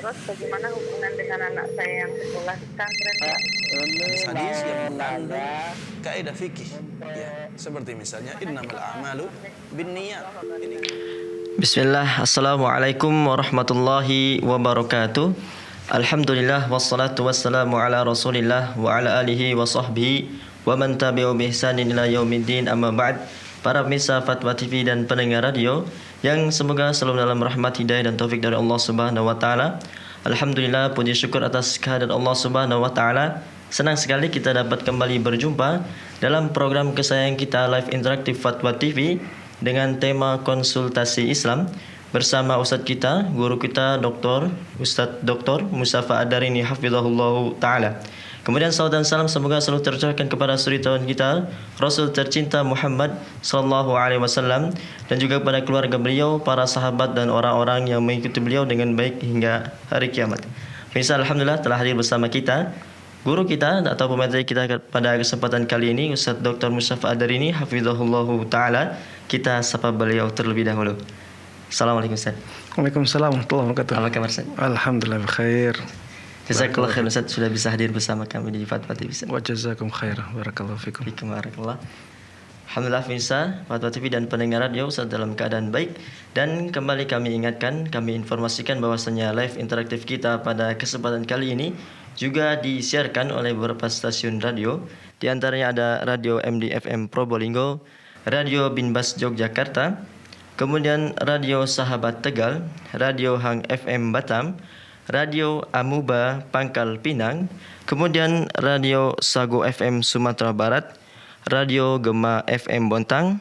Terus bagaimana hubungan dengan anak saya yang sekolah di pesantren? Hadis yang mengandung kaidah fikih, ya, seperti misalnya innamal a'malu binniyat. Bismillah, Assalamualaikum warahmatullahi wabarakatuh. Alhamdulillah, wassalatu wassalamu ala rasulillah wa ala alihi wa sahbihi wa man tabi'u bi ihsanin ila yaumiddin, amma ba'd. Para pemirsa Fatwa TV dan pendengar radio yang semoga selalu dalam rahmat, hidayah dan taufik dari Allah Subhanahu wa taala. Alhamdulillah, puji syukur atas kehadirat Allah Subhanahu wa taala. Senang sekali kita dapat kembali berjumpa dalam program kesayangan kita Live Interaktif Fatwa TV dengan tema konsultasi Islam bersama Ustadz kita, guru kita Ustadz Dr. Mustafa Ad-Darini hafizahullah ta'ala. Kemudian salam dan salam semoga selalu tercurahkan kepada suri tauladan kita Rasul tercinta Muhammad sallallahu alaihi wasallam dan juga kepada keluarga beliau, para sahabat dan orang-orang yang mengikuti beliau dengan baik hingga hari kiamat. Pemirsa, alhamdulillah telah hadir bersama kita guru kita atau pemateri kita pada kesempatan kali ini, Ustadz Dr. Mustafa Ad-Darini hafizahullah ta'ala. Kita sapa beliau terlebih dahulu. Assalamualaikum Ustaz. Waalaikumsalam warahmatullahi wabarakatuh. Apa kabar Ustaz? Alhamdulillah bikhair. Jazakallah khair Ustaz sudah bisa hadir bersama kami di Fatwa TV. Wa jazakum khair. Barakallahu fikum. Barakallah. Alhamdulillah pemirsa Fatwa TV dan pendengar radio Ustaz dalam keadaan baik, dan kembali kami ingatkan, kami informasikan bahwasanya live interaktif kita pada kesempatan kali ini juga disiarkan oleh beberapa stasiun radio. Di antaranya ada Radio MD FM Probolinggo, Radio Binbas Yogyakarta, kemudian Radio Sahabat Tegal, Radio Hang FM Batam, Radio Amuba Pangkal Pinang, kemudian Radio Sago FM Sumatera Barat, Radio Gema FM Bontang,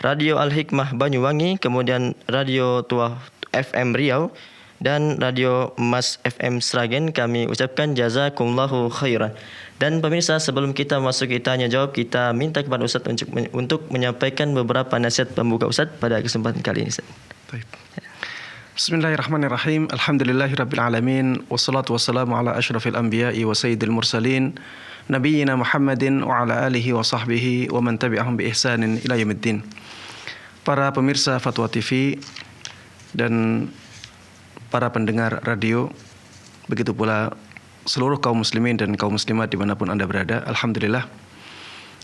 Radio Al-Hikmah Banyuwangi, kemudian Radio Tua FM Riau, dan Radio Mas FM Sragen. Kami ucapkan jazakumullahu khairan. Dan pemirsa, sebelum kita masuk ke tanya jawab, kita minta kepada Ustaz untuk menyampaikan beberapa nasihat pembuka Ustaz pada kesempatan kali ini Ustaz. Baik. Bismillahirrahmanirrahim. Alhamdulillahirabbil alamin, wassalatu wassalamu ala asyrafil anbiya'i wa sayyidil mursalin, nabiyyina Muhammadin wa ala alihi wa sahbihi wa man tabi'ahum bi ihsanin ila yaumiddin. Para pemirsa Fatwa TV dan para pendengar radio, begitu pula seluruh kaum muslimin dan kaum muslimat dimanapun Anda berada, alhamdulillah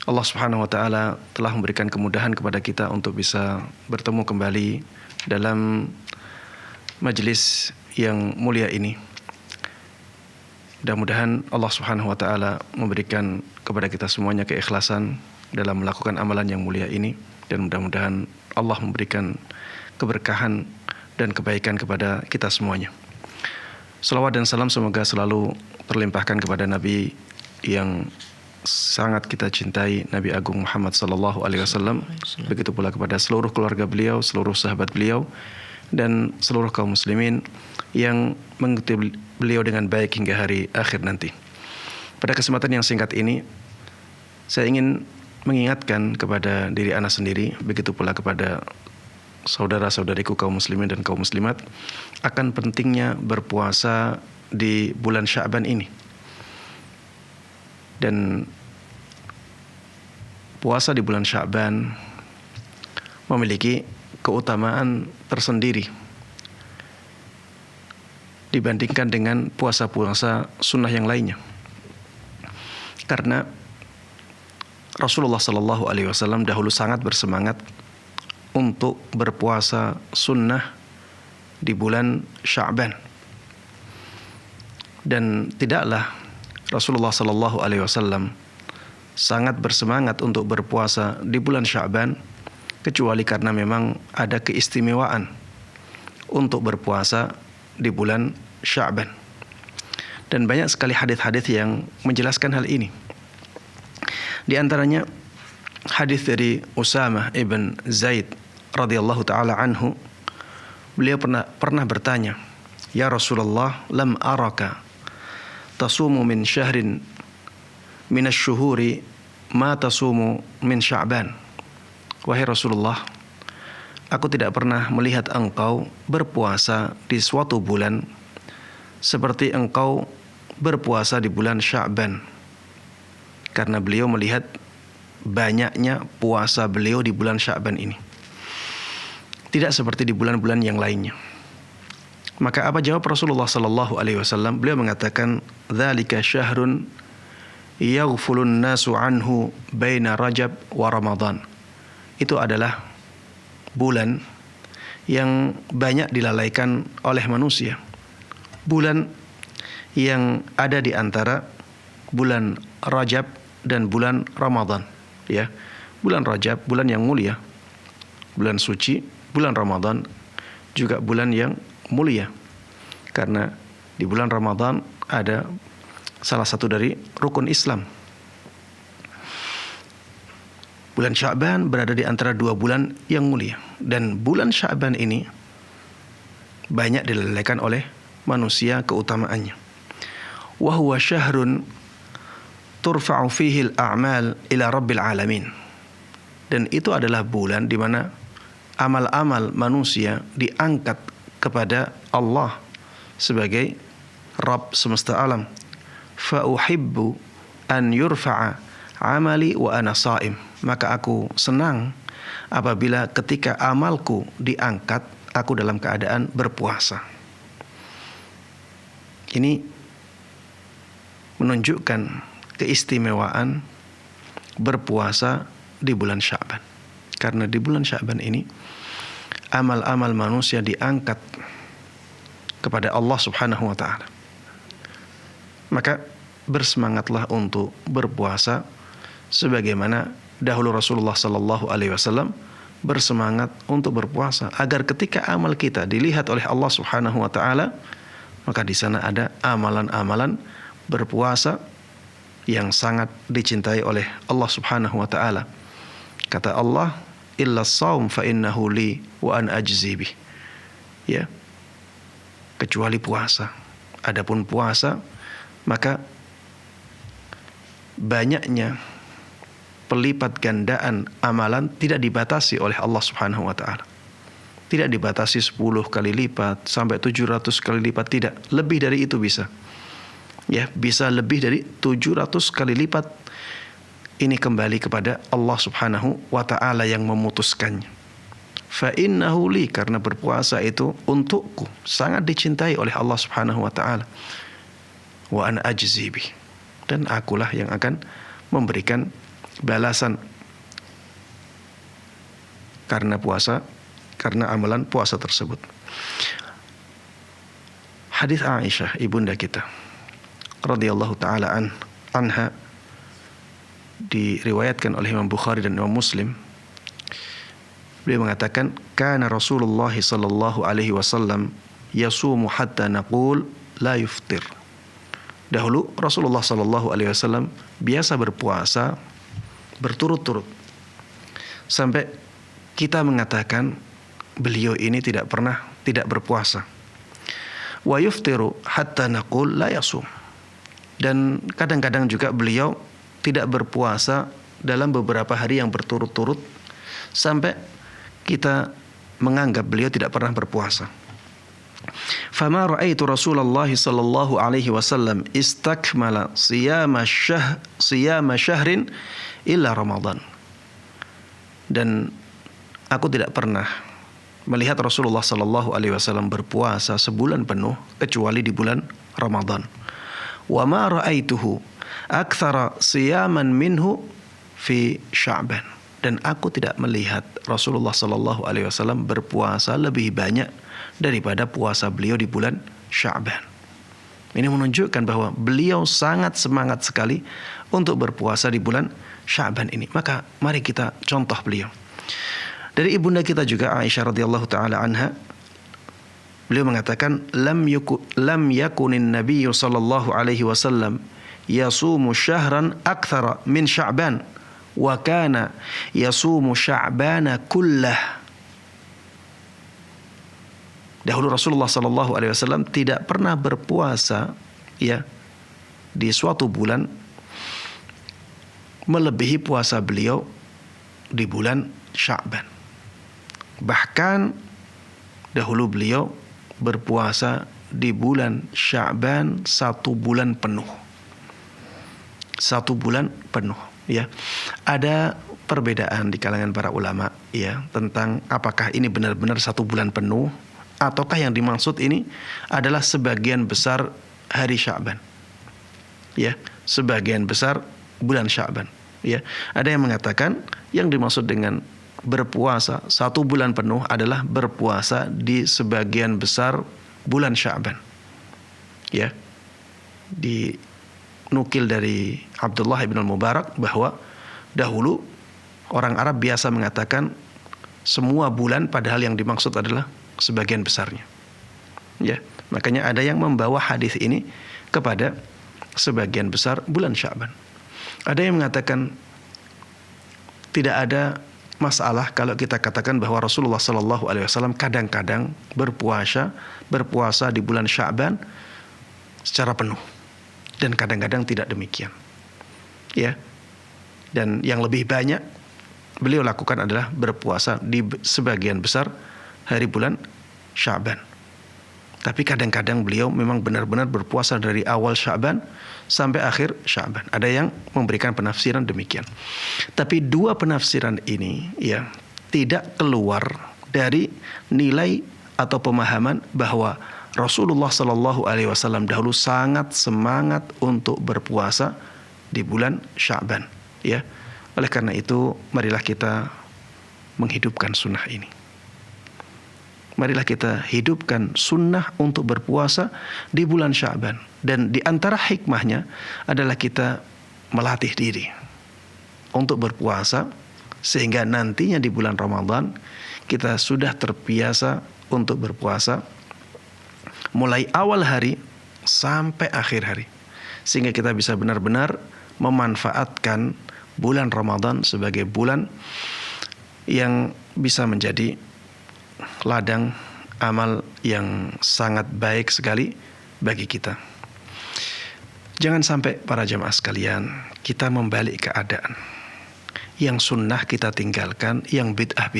Allah Subhanahu wa ta'ala telah memberikan kemudahan kepada kita untuk bisa bertemu kembali dalam majelis yang mulia ini. Mudah-mudahan Allah Subhanahu wa ta'ala memberikan kepada kita semuanya keikhlasan dalam melakukan amalan yang mulia ini, dan mudah-mudahan Allah memberikan keberkahan dan kebaikan kepada kita semuanya. Salawat dan salam semoga selalu terlimpahkan kepada Nabi yang sangat kita cintai, Nabi Agung Muhammad sallallahu alaihi wasallam. Begitu pula kepada seluruh keluarga beliau, seluruh sahabat beliau, dan seluruh kaum muslimin yang mengikuti beliau dengan baik hingga hari akhir nanti. Pada kesempatan yang singkat ini, saya ingin mengingatkan kepada diri ana sendiri, begitu pula kepada saudara-saudariku kaum muslimin dan kaum muslimat, akan pentingnya berpuasa di bulan Sya'ban ini. Dan puasa di bulan Sya'ban memiliki keutamaan tersendiri dibandingkan dengan puasa-puasa sunnah yang lainnya. Karena Rasulullah sallallahu alaihi wasallam dahulu sangat bersemangat untuk berpuasa sunnah di bulan Sya'ban. Dan tidaklah Rasulullah sallallahu alaihi wasallam sangat bersemangat untuk berpuasa di bulan Sya'ban kecuali karena memang ada keistimewaan untuk berpuasa di bulan Sya'ban. Dan banyak sekali hadis-hadis yang menjelaskan hal ini. Di antaranya hadis dari Usamah ibn Zaid radhiyallahu taala anhu. Beliau pernah bertanya, "Ya Rasulullah, lam araka tasumu min syahrin min asy-syuhuri ma tasumu min Sya'ban." Wahai Rasulullah, aku tidak pernah melihat engkau berpuasa di suatu bulan seperti engkau berpuasa di bulan Sya'ban. Karena beliau melihat banyaknya puasa beliau di bulan Sya'ban ini, tidak seperti di bulan-bulan yang lainnya. Maka apa jawab Rasulullah sallallahu alaihi wasallam? Beliau mengatakan, "Dzalika syahrun yaghfulun nasu anhu baina Rajab wa Ramadan." Itu adalah bulan yang banyak dilalaikan oleh manusia. Bulan yang ada di antara bulan Rajab dan bulan Ramadan, ya. Bulan Rajab bulan yang mulia, bulan suci. Bulan Ramadan juga bulan yang mulia, karena di bulan Ramadan ada salah satu dari rukun Islam. Bulan Sya'ban berada di antara dua bulan yang mulia, dan bulan Sya'ban ini banyak dilalaikan oleh manusia keutamaannya. Wa huwa syahrun turfa'u fihi al-a'mal ila rabbil alamin. Dan itu adalah bulan di mana amal-amal manusia diangkat kepada Allah sebagai Rabb semesta alam. Fa uhibbu an yurfa'a amali wa ana sha'im. Maka aku senang apabila ketika amalku diangkat, aku dalam keadaan berpuasa. Ini menunjukkan keistimewaan berpuasa di bulan Sya'ban. Karena di bulan Sya'ban ini amal-amal manusia diangkat kepada Allah Subhanahu wa taala. Maka bersemangatlah untuk berpuasa sebagaimana dahulu Rasulullah sallallahu alaihi wasallam bersemangat untuk berpuasa, agar ketika amal kita dilihat oleh Allah Subhanahu wa taala, maka di sana ada amalan-amalan berpuasa yang sangat dicintai oleh Allah Subhanahu wa taala. Kata Allah, "Illa shaum fa innahu li wa an ajzi bih." Ya. Kecuali puasa. Adapun puasa, maka banyaknya pelipat gandaan amalan tidak dibatasi oleh Allah Subhanahu wa taala. Tidak dibatasi 10 kali lipat sampai 700 kali lipat, tidak. Lebih dari itu bisa. Ya, bisa lebih dari 700 kali lipat. Ini kembali kepada Allah Subhanahu wa taala yang memutuskannya. Fa innahu li, karena berpuasa itu untukku, sangat dicintai oleh Allah Subhanahu wa taala. Wa ana ajzi bih, dan akulah yang akan memberikan balasan karena puasa, karena amalan puasa tersebut. Hadis Aisyah ibunda kita radhiyallahu taala anha diriwayatkan oleh Imam Bukhari dan Imam Muslim. Beliau mengatakan, kana Rasulullah sallallahu alaihi wasallam yasumu hatta naqul la yuftir. Dahulu Rasulullah sallallahu alaihi wasallam biasa berpuasa berturut-turut sampai kita mengatakan beliau ini tidak pernah tidak berpuasa. Wa yuftiru hatta naqul la yasum. Dan kadang-kadang juga beliau tidak berpuasa dalam beberapa hari yang berturut-turut sampai kita menganggap beliau tidak pernah berpuasa. Fama ra'aitu Rasulullah sallallahu alaihi wasallam istakmala siyama syahrin illa Ramadan. Dan aku tidak pernah melihat Rasulullah sallallahu alaihi wasallam berpuasa sebulan penuh kecuali di bulan Ramadan. Wa ma ra'aituhu aktsara siyaman minhu fi Sya'ban. Dan aku tidak melihat Rasulullah sallallahu alaihi wasallam berpuasa lebih banyak daripada puasa beliau di bulan Sya'ban. Ini menunjukkan bahwa beliau sangat semangat sekali untuk berpuasa di bulan Sya'ban ini. Maka mari kita contoh beliau. Dari ibunda kita juga Aisyah radhiyallahu taala anha, beliau mengatakan, lam yakunin nabiyyu sallallahu alaihi wasallam yasumu syahran aktsara min Sya'ban wa kana yasumu Sya'bana kullah. Dahulu Rasulullah sallallahu alaihi wasallam tidak pernah berpuasa ya di suatu bulan melebihi puasa beliau di bulan Sya'ban. Bahkan dahulu beliau berpuasa di bulan Sya'ban 1 bulan penuh. 1 bulan penuh ya. Ada perbedaan di kalangan para ulama ya tentang apakah ini benar-benar 1 bulan penuh ataukah yang dimaksud ini adalah sebagian besar hari Sya'ban? Ya, sebagian besar bulan Sya'ban. Ya, ada yang mengatakan yang dimaksud dengan berpuasa 1 bulan penuh adalah berpuasa di sebagian besar bulan Sya'ban. Ya, dinukil dari Abdullah bin Mubarak bahwa dahulu orang Arab biasa mengatakan semua bulan, padahal yang dimaksud adalah sebagian besarnya. Ya, makanya ada yang membawa hadis ini kepada sebagian besar bulan Sya'ban. Ada yang mengatakan tidak ada masalah kalau kita katakan bahwa Rasulullah sallallahu alaihi wasallam kadang-kadang berpuasa di bulan Sya'ban secara penuh dan kadang-kadang tidak demikian. Ya. Dan yang lebih banyak beliau lakukan adalah berpuasa di sebagian besar hari bulan Sya'ban. Tapi kadang-kadang beliau memang benar-benar berpuasa dari awal Sya'ban sampai akhir Sya'ban. Ada yang memberikan penafsiran demikian. Tapi dua penafsiran ini ya tidak keluar dari nilai atau pemahaman bahwa Rasulullah Shallallahu Alaihi Wasallam dahulu sangat semangat untuk berpuasa di bulan Sya'ban. Ya, oleh karena itu marilah kita menghidupkan sunnah ini. Marilah kita hidupkan sunnah untuk berpuasa di bulan Sya'ban. Dan di antara hikmahnya adalah kita melatih diri untuk berpuasa sehingga nantinya di bulan Ramadan kita sudah terbiasa untuk berpuasa mulai awal hari sampai akhir hari. Sehingga kita bisa benar-benar memanfaatkan bulan Ramadan sebagai bulan yang bisa menjadi ladang amal yang sangat baik sekali bagi kita. Jangan sampai para jamaah sekalian kita membalik keadaan. Yang sunnah kita tinggalkan, yang bid'ah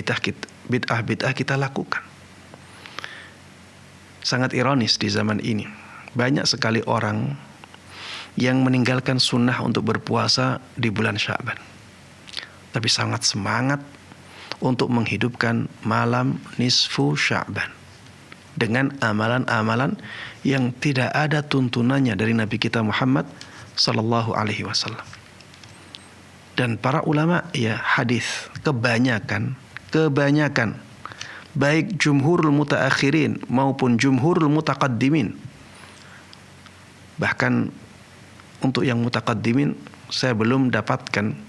kita lakukan. Sangat ironis di zaman ini. Banyak sekali orang yang meninggalkan sunnah untuk berpuasa di bulan Sya'ban. Tapi sangat semangat untuk menghidupkan malam nisfu Sya'ban dengan amalan-amalan yang tidak ada tuntunannya dari Nabi kita Muhammad sallallahu alaihi wasallam. Dan para ulama ya hadis kebanyakan baik jumhurul mutaakhirin maupun jumhurul mutaqaddimin, bahkan untuk yang mutaqaddimin saya belum dapatkan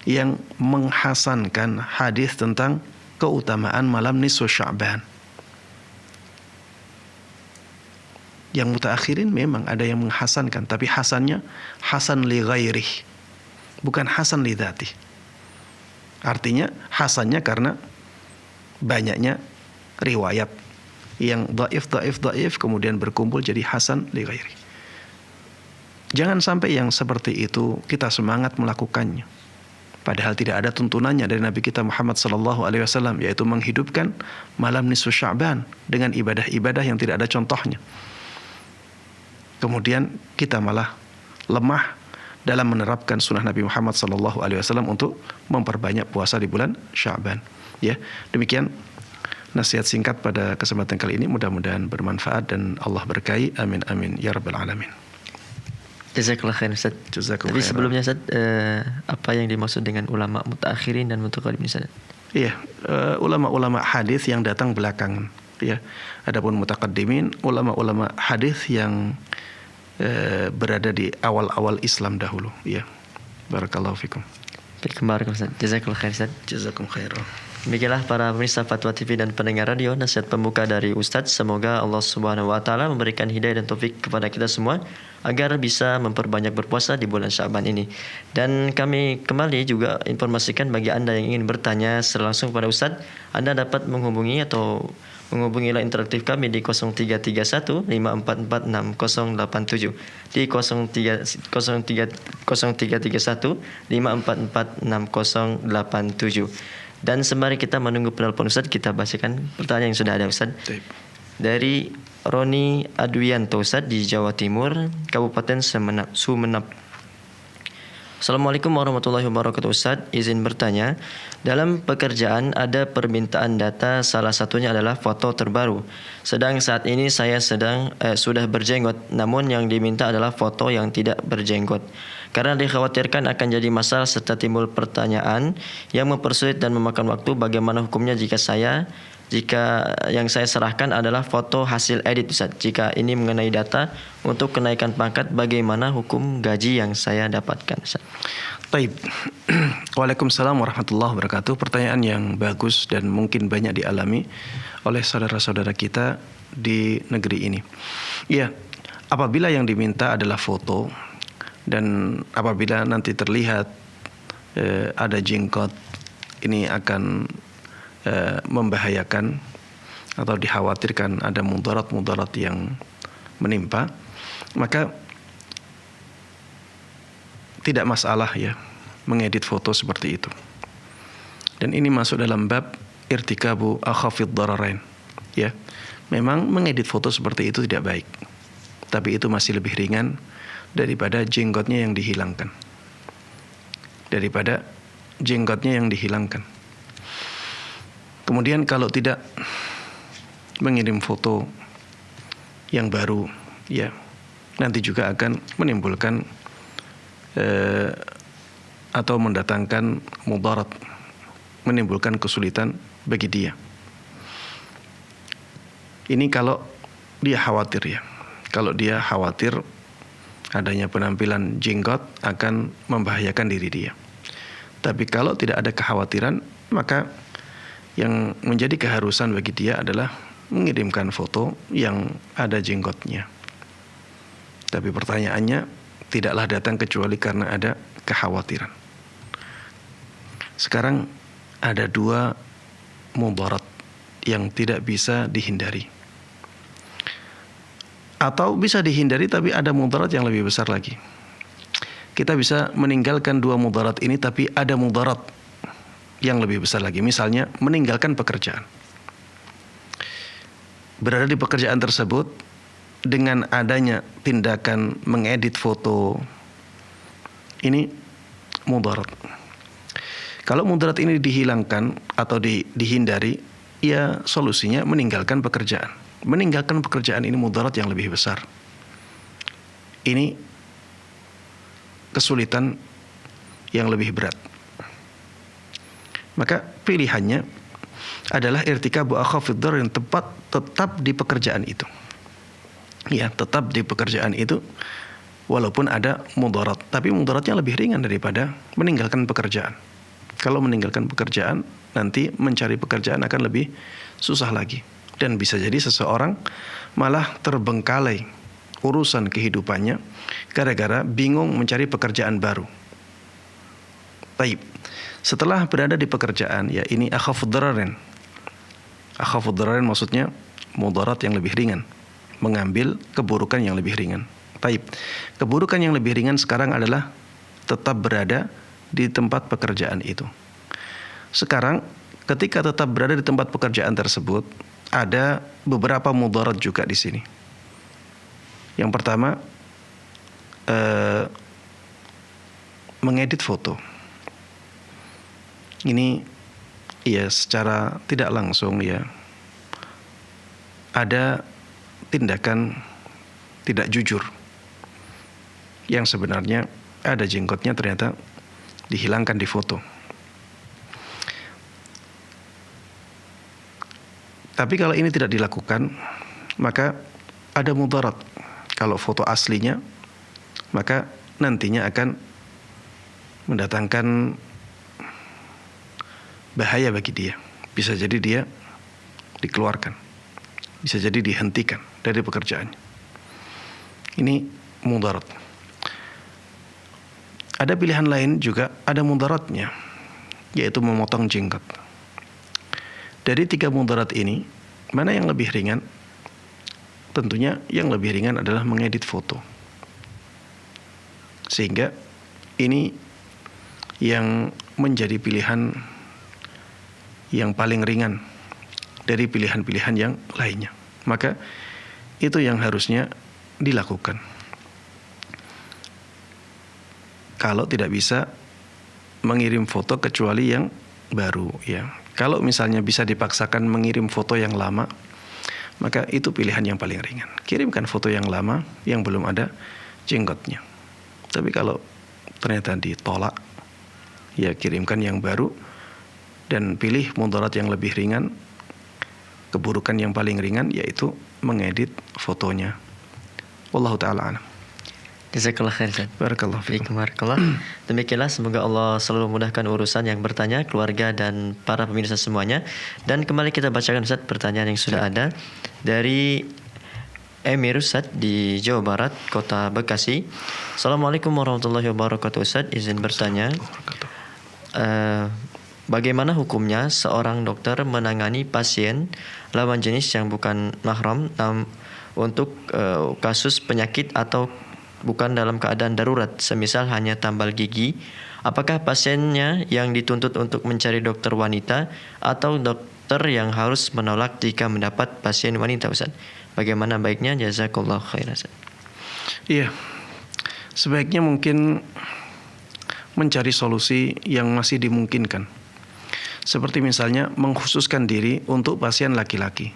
yang menghasankan hadis tentang keutamaan malam nisfu Sya'ban. Yang mutaakhirin memang ada yang menghasankan, tapi hasannya hasan li ghairih, bukan hasan li dzatih. Artinya hasannya karena banyaknya riwayat yang dhaif kemudian berkumpul jadi hasan li ghairih. Jangan sampai yang seperti itu kita semangat melakukannya. Padahal tidak ada tuntunannya dari Nabi kita Muhammad sallallahu alaihi wasallam, yaitu menghidupkan malam nisfu Sya'ban dengan ibadah-ibadah yang tidak ada contohnya. Kemudian kita malah lemah dalam menerapkan sunnah Nabi Muhammad sallallahu alaihi wasallam untuk memperbanyak puasa di bulan Sya'ban. Ya, demikian nasihat singkat pada kesempatan kali ini, mudah-mudahan bermanfaat dan Allah berkahi. Amin amin ya rabbal alamin. Jazakallah khair Ustaz. Tapi sebelumnya Ustaz, apa yang dimaksud dengan ulama mutaakhirin dan mutaqaddimin Ustaz? Iya, ulama-ulama hadis yang datang belakangan, ya. Adapun mutaqaddimin, ulama-ulama hadis yang berada di awal-awal Islam dahulu, ya. Barakallahu fikum. Baik, kembali Ustaz. Jazakallah khair Ustaz. Jazakum khairan. Demikianlah para pemirsa Fatwa TV dan pendengar radio, nasihat pembuka dari Ustadz. Semoga Allah Subhanahu wa taala memberikan hidayah dan taufik kepada kita semua agar bisa memperbanyak berpuasa di bulan Sya'ban ini. Dan kami kembali juga informasikan bagi Anda yang ingin bertanya secara langsung kepada Ustadz, Anda dapat menghubungi atau menghubungi line interaktif kami di 0331 544 6087, di 0331 544 6087. Dan sembari kita menunggu penelpon Ustaz, kita bacakan pertanyaan yang sudah ada Ustaz. Dari Roni Adwianto Ustaz di Jawa Timur, Kabupaten Sumenep. Assalamualaikum warahmatullahi wabarakatuh. Ustaz, izin bertanya, dalam pekerjaan ada permintaan data, salah satunya adalah foto terbaru. Sedang saat ini saya sudah berjenggot, namun yang diminta adalah foto yang tidak berjenggot. Karena dikhawatirkan akan jadi masalah serta timbul pertanyaan yang mempersulit dan memakan waktu, bagaimana hukumnya jika yang saya serahkan adalah foto hasil edit, Ustaz? Jika ini mengenai data untuk kenaikan pangkat, bagaimana hukum gaji yang saya dapatkan, Ustaz? Baik. Waalaikumsalam warahmatullahi wabarakatuh. Pertanyaan yang bagus dan mungkin banyak dialami oleh saudara-saudara kita di negeri ini. Iya, apabila yang diminta adalah foto dan apabila nanti terlihat ada jenggot, ini akan membahayakan atau dikhawatirkan ada mudarat-mudarat yang menimpa, maka tidak masalah ya mengedit foto seperti itu. Dan ini masuk dalam bab irtikabu akhafid dararain. Ya, memang mengedit foto seperti itu tidak baik, tapi itu masih lebih ringan daripada jenggotnya yang dihilangkan. Kemudian kalau tidak mengirim foto yang baru, ya nanti juga akan menimbulkan atau mendatangkan mudarat, menimbulkan kesulitan bagi dia. Ini kalau dia khawatir ya. Kalau dia khawatir adanya penampilan jenggot akan membahayakan diri dia. Tapi kalau tidak ada kekhawatiran, maka yang menjadi keharusan bagi dia adalah mengirimkan foto yang ada jenggotnya. Tapi pertanyaannya tidaklah datang kecuali karena ada kekhawatiran. Sekarang ada dua mudarat yang tidak bisa dihindari. Atau bisa dihindari tapi ada mudarat yang lebih besar lagi. Kita bisa meninggalkan dua mudarat ini tapi ada mudarat yang lebih besar lagi. Misalnya meninggalkan pekerjaan. Berada di pekerjaan tersebut dengan adanya tindakan mengedit foto, ini mudarat. Kalau mudarat ini dihilangkan atau dihindari, ya solusinya meninggalkan pekerjaan. Meninggalkan pekerjaan ini mudarat yang lebih besar. Ini kesulitan yang lebih berat. Maka pilihannya adalah irtikabu akhafid darar yang tetap di pekerjaan itu. Ya, tetap di pekerjaan itu walaupun ada mudarat, tapi mudaratnya lebih ringan daripada meninggalkan pekerjaan. Kalau meninggalkan pekerjaan, nanti mencari pekerjaan akan lebih susah lagi. Dan bisa jadi seseorang malah terbengkalai urusan kehidupannya gara-gara bingung mencari pekerjaan baru. Baik. Setelah berada di pekerjaan, ya ini akhafud dararin. Akhafud dararin maksudnya mudarat yang lebih ringan, mengambil keburukan yang lebih ringan. Baik. Keburukan yang lebih ringan sekarang adalah tetap berada di tempat pekerjaan itu. Sekarang ketika tetap berada di tempat pekerjaan tersebut, ada beberapa mudarat juga di sini. Yang pertama, mengedit foto. Ini ya secara tidak langsung ya ada tindakan tidak jujur yang sebenarnya ada jenggotnya ternyata dihilangkan di foto. Tapi kalau ini tidak dilakukan, maka ada mudarat. Kalau foto aslinya, maka nantinya akan mendatangkan bahaya bagi dia. Bisa jadi dia dikeluarkan, bisa jadi dihentikan dari pekerjaannya. Ini mudarat. Ada pilihan lain juga, ada mudaratnya, yaitu memotong jenggot. Dari 3 mudarat ini, mana yang lebih ringan? Tentunya yang lebih ringan adalah mengedit foto. Sehingga ini yang menjadi pilihan yang paling ringan dari pilihan-pilihan yang lainnya. Maka itu yang harusnya dilakukan. kalau tidak bisa mengirim foto kecuali yang baru, ya. Kalau misalnya bisa dipaksakan mengirim foto yang lama, maka itu pilihan yang paling ringan. Kirimkan foto yang lama yang belum ada jenggotnya. Tapi kalau ternyata ditolak, ya kirimkan yang baru dan pilih mudarat yang lebih ringan. Keburukan yang paling ringan yaitu mengedit fotonya. Wallahu ta'ala a'lam. Jazakallah khair Ustaz. Barakallahu fikum. Barakallah. Demikianlah, semoga Allah selalu memudahkan urusan yang bertanya, keluarga dan para pemirsa semuanya. Dan kembali kita bacakan Ustaz pertanyaan yang sudah ada dari Emir Ustaz di Jawa Barat, Kota Bekasi. Assalamualaikum warahmatullahi wabarakatuh Ustaz, izin bertanya. Bagaimana hukumnya seorang dokter menangani pasien lawan jenis yang bukan mahram untuk kasus penyakit atau bukan dalam keadaan darurat, semisal hanya tambal gigi? Apakah pasiennya yang dituntut untuk mencari dokter wanita atau dokter yang harus menolak jika mendapat pasien wanita Ustaz? Bagaimana baiknya? Jazakallahu khairan Ustaz. Iya, sebaiknya mungkin mencari solusi yang masih dimungkinkan. Seperti misalnya mengkhususkan diri untuk pasien laki-laki.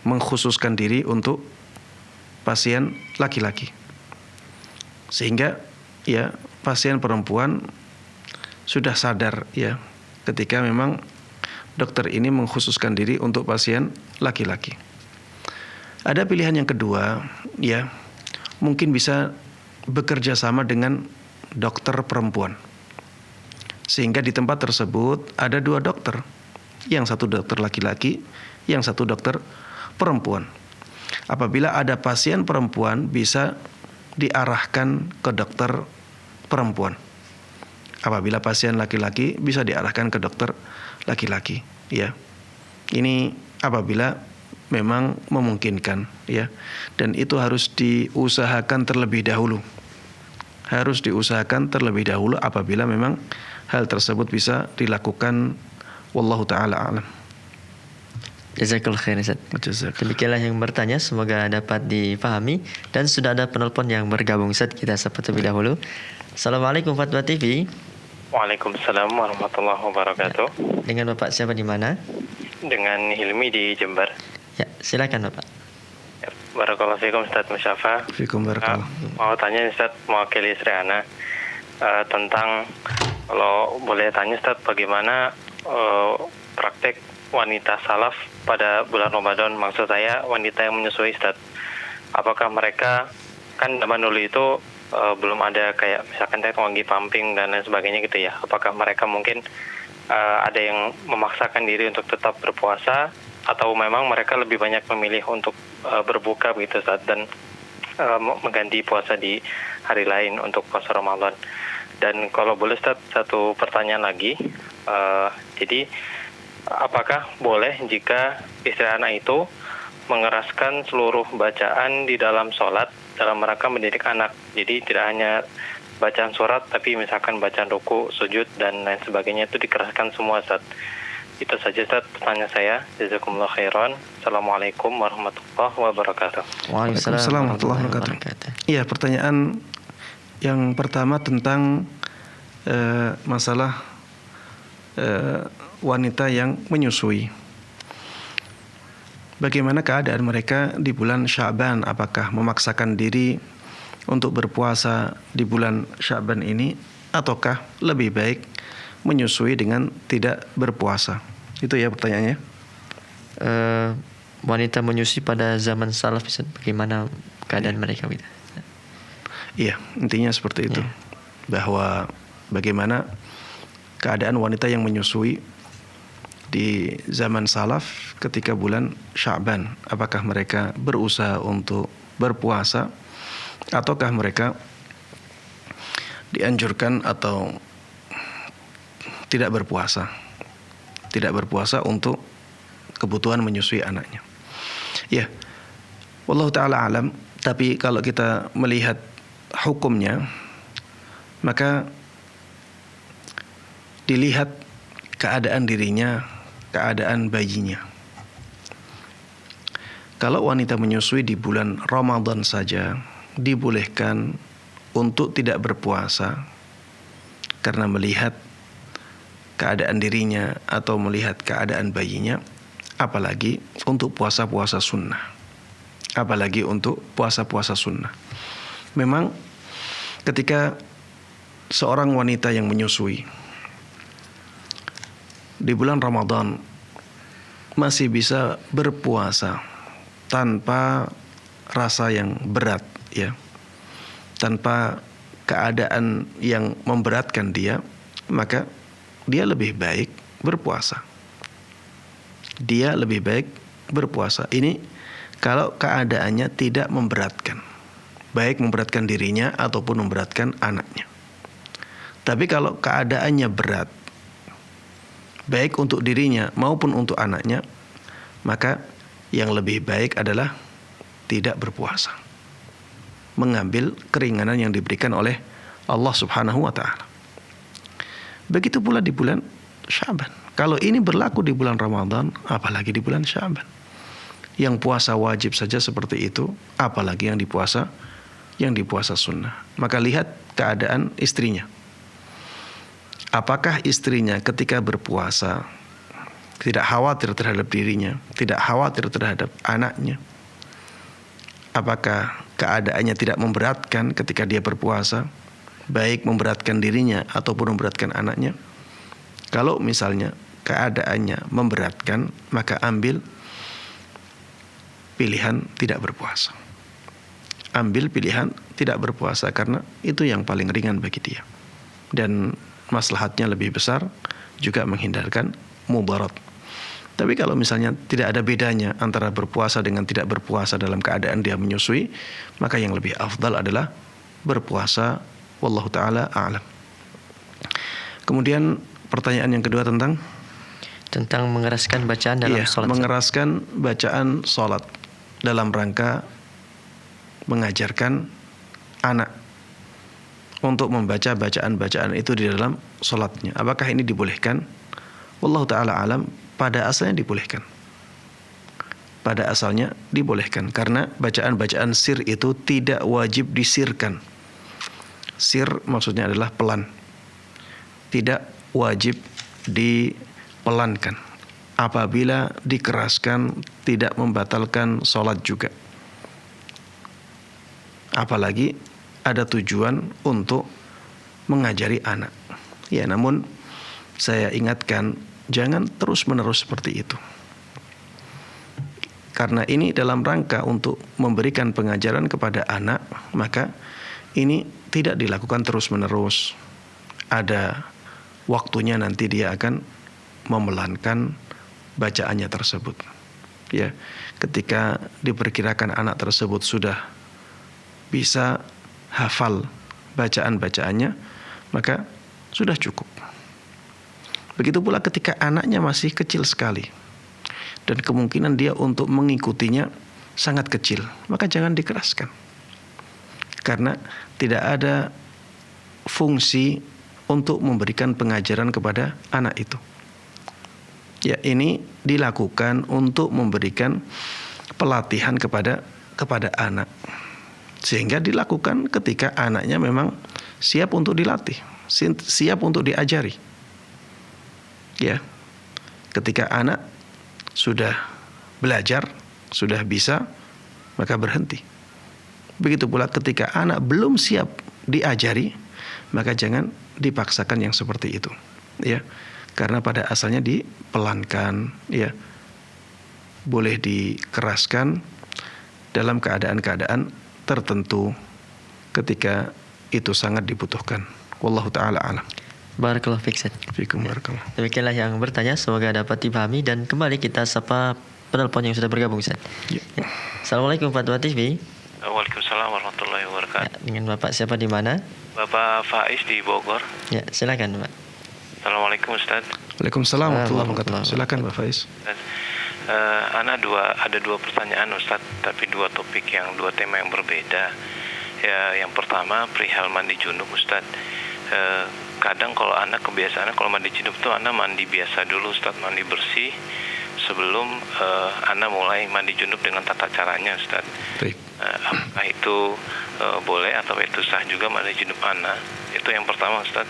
Mengkhususkan diri untuk pasien laki-laki. Sehingga ya pasien perempuan sudah sadar ya ketika memang dokter ini mengkhususkan diri untuk pasien laki-laki. Ada pilihan yang kedua, ya, mungkin bisa bekerja sama dengan dokter perempuan. Sehingga di tempat tersebut ada 2 dokter. Yang satu dokter laki-laki, yang satu dokter perempuan. Apabila ada pasien perempuan bisa diarahkan ke dokter perempuan. Apabila pasien laki-laki bisa diarahkan ke dokter laki-laki, ya. Ini apabila memang memungkinkan, ya. Dan itu harus diusahakan terlebih dahulu. Harus diusahakan terlebih dahulu apabila memang hal tersebut bisa dilakukan. Wallahu ta'ala a'lam. Jazakallah khairan Ustaz. Demikianlah yang bertanya, semoga dapat dipahami. Dan sudah ada penelpon yang bergabung Ustaz, kita sapa terlebih dahulu. Assalamualaikum Fatwa TV. Waalaikumsalam warahmatullahi wabarakatuh. Ya. Dengan Bapak siapa di mana? Dengan Hilmi di Jember. Ya, silakan Bapak. Barakallahu fikum Ustaz Musyafa. Fikum barakallah. Mau tanya Ustaz, mewakili istri ana tentang, kalau boleh tanya Ustaz, bagaimana praktek wanita salaf pada bulan Ramadan, maksud saya wanita yang menyusui Ustaz. Apakah mereka, kan zaman dulu itu belum ada kayak misalkan teknologi pumping dan lain sebagainya gitu ya. Apakah mereka mungkin ada yang memaksakan diri untuk tetap berpuasa, atau memang mereka lebih banyak memilih untuk berbuka begitu Ustaz, dan mengganti puasa di hari lain untuk puasa Ramadan. Dan kalau boleh Ustaz, satu pertanyaan lagi. Jadi apakah boleh jika istri anak itu mengeraskan seluruh bacaan di dalam sholat dalam rangka mendidik anak? Jadi tidak hanya bacaan surat, tapi misalkan bacaan ruku, sujud, dan lain sebagainya itu dikeraskan semua Ustaz. Itu saja Ustaz pertanyaan saya. Jazakumullah khairan. Assalamualaikum warahmatullahi wabarakatuh. Waalaikumsalam warahmatullahi wabarakatuh. Iya, pertanyaan yang pertama tentang masalah wanita yang menyusui. Bagaimana keadaan mereka di bulan Sya'ban? Apakah memaksakan diri untuk berpuasa di bulan Sya'ban ini, ataukah lebih baik menyusui dengan tidak berpuasa? Itu ya pertanyaannya. Wanita menyusui pada zaman salaf, bagaimana keadaan mereka? Iya, intinya seperti itu. Ya. Bahwa bagaimana keadaan wanita yang menyusui di zaman salaf ketika bulan Sya'ban. Apakah mereka berusaha untuk berpuasa, ataukah mereka dianjurkan atau tidak berpuasa? Tidak berpuasa untuk kebutuhan menyusui anaknya. Ya, wallahu ta'ala alam. Tapi kalau kita melihat hukumnya, maka dilihat keadaan dirinya, keadaan bayinya. Kalau wanita menyusui di bulan Ramadan saja, dibolehkan untuk tidak berpuasa karena melihat keadaan dirinya atau melihat keadaan bayinya, apalagi untuk puasa-puasa sunnah. Apalagi untuk puasa-puasa sunnah. Memang ketika seorang wanita yang menyusui di bulan Ramadan masih bisa berpuasa tanpa rasa yang berat, ya, tanpa keadaan yang memberatkan dia, maka dia lebih baik berpuasa. Dia lebih baik berpuasa. Ini kalau keadaannya tidak memberatkan, baik memberatkan dirinya ataupun memberatkan anaknya. Tapi kalau keadaannya berat, baik untuk dirinya maupun untuk anaknya, maka yang lebih baik adalah tidak berpuasa, mengambil keringanan yang diberikan oleh Allah Subhanahu wa ta'ala. Begitu pula di bulan Sya'ban. Kalau ini berlaku di bulan Ramadan, apalagi di bulan Sya'ban. Yang puasa wajib saja seperti itu, apalagi yang dipuasa sunnah. Maka lihat keadaan istrinya. Apakah istrinya ketika berpuasa tidak khawatir terhadap dirinya, tidak khawatir terhadap anaknya? Apakah keadaannya tidak memberatkan ketika dia berpuasa, baik memberatkan dirinya ataupun memberatkan anaknya? Kalau misalnya keadaannya memberatkan, maka ambil pilihan tidak berpuasa. Ambil pilihan tidak berpuasa karena itu yang paling ringan bagi dia. Dan maslahatnya lebih besar, juga menghindarkan mudarat. Tapi kalau misalnya tidak ada bedanya antara berpuasa dengan tidak berpuasa dalam keadaan dia menyusui, maka yang lebih afdal adalah berpuasa. Wallahu ta'ala a'lam. Kemudian pertanyaan yang kedua tentang mengeraskan bacaan dalam salat. Mengeraskan bacaan salat dalam rangka mengajarkan anak untuk membaca bacaan-bacaan itu di dalam salatnya. Apakah ini dibolehkan? Wallahu ta'ala a'lam. Pada asalnya dibolehkan. Pada asalnya dibolehkan karena bacaan-bacaan sir itu tidak wajib disirkan. Sir maksudnya adalah pelan. Tidak wajib dipelankan. Apabila dikeraskan tidak membatalkan sholat juga. Apalagi ada tujuan untuk mengajari anak. Ya, namun saya ingatkan jangan terus-menerus seperti itu. Karena ini dalam rangka untuk memberikan pengajaran kepada anak, maka ini tidak dilakukan terus-menerus. Ada waktunya nanti dia akan memelankan bacaannya tersebut. Ya, ketika diperkirakan anak tersebut sudah bisa hafal bacaan-bacaannya, maka sudah cukup. Begitu pula ketika anaknya masih kecil sekali dan kemungkinan dia untuk mengikutinya sangat kecil, maka jangan dikeraskan. Karena tidak ada fungsi untuk memberikan pengajaran kepada anak itu. Ya, ini dilakukan untuk memberikan pelatihan kepada anak. Sehingga dilakukan ketika anaknya memang siap untuk dilatih, siap untuk diajari. Ya, ketika anak sudah belajar, sudah bisa, maka berhenti. Begitu pula ketika anak belum siap diajari, maka jangan dipaksakan yang seperti itu. Ya, karena pada asalnya dipelankan, ya, boleh dikeraskan dalam keadaan-keadaan tertentu ketika itu sangat dibutuhkan. Wallahu ta'ala alam. Barakallahu fiik. Fikum barakallah. Demikianlah yang bertanya, semoga dapat dipahami dan kembali kita sapa penelpon yang sudah bergabung, Ustaz. Ya. Assalamualaikum Fatwa TV. Waalaikumsalam warahmatullahi wabarakatuh. Ya, dengan Bapak siapa di mana? Bapak Faiz di Bogor. Ya, silakan, Pak. Assalamualaikum Ustaz. Waalaikumsalam warahmatullahi wabarakatuh. Silakan Pak Faiz. Ana ada dua pertanyaan Ustaz, tapi dua topik dua tema yang berbeda. Ya, yang pertama perihal mandi junub Ustaz. Kadang kalau anak kebiasaannya kalau mandi junub tuh anak mandi biasa dulu Ustaz, mandi bersih sebelum Anda mulai mandi junub dengan tata caranya, Ustaz. Baik. Apakah itu boleh atau itu sah juga mandi junub Anda? Itu yang pertama, Ustaz.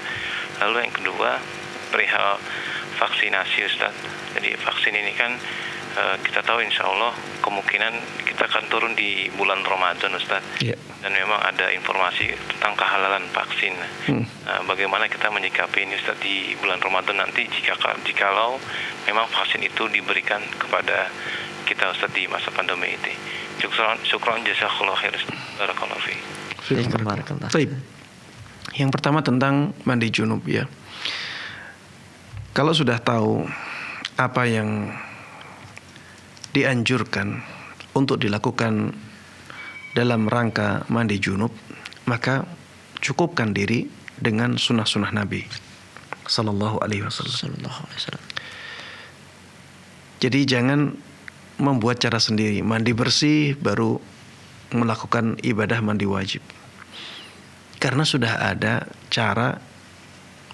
Lalu yang kedua, perihal vaksinasi, Ustaz. Jadi vaksin ini kan kita tahu insya Allah kemungkinan kita akan turun di bulan Ramadan, Ustaz. Yeah. Dan memang ada informasi tentang kehalalan vaksin. Bagaimana kita menyikapi ini, Ustaz, di bulan Ramadan nanti jikalau memang vaksin itu diberikan kepada kita, Ustaz, di masa pandemi ini. Syukran jazakallahu khair. Barakallahu fi. Baik. Yang pertama tentang mandi junub ya. Kalau sudah tahu apa yang dianjurkan untuk dilakukan dalam rangka mandi junub, maka cukupkan diri dengan sunnah-sunnah Nabi Sallallahu Alaihi Wasallam. Jadi jangan membuat cara sendiri, mandi bersih baru melakukan ibadah mandi wajib. Karena sudah ada cara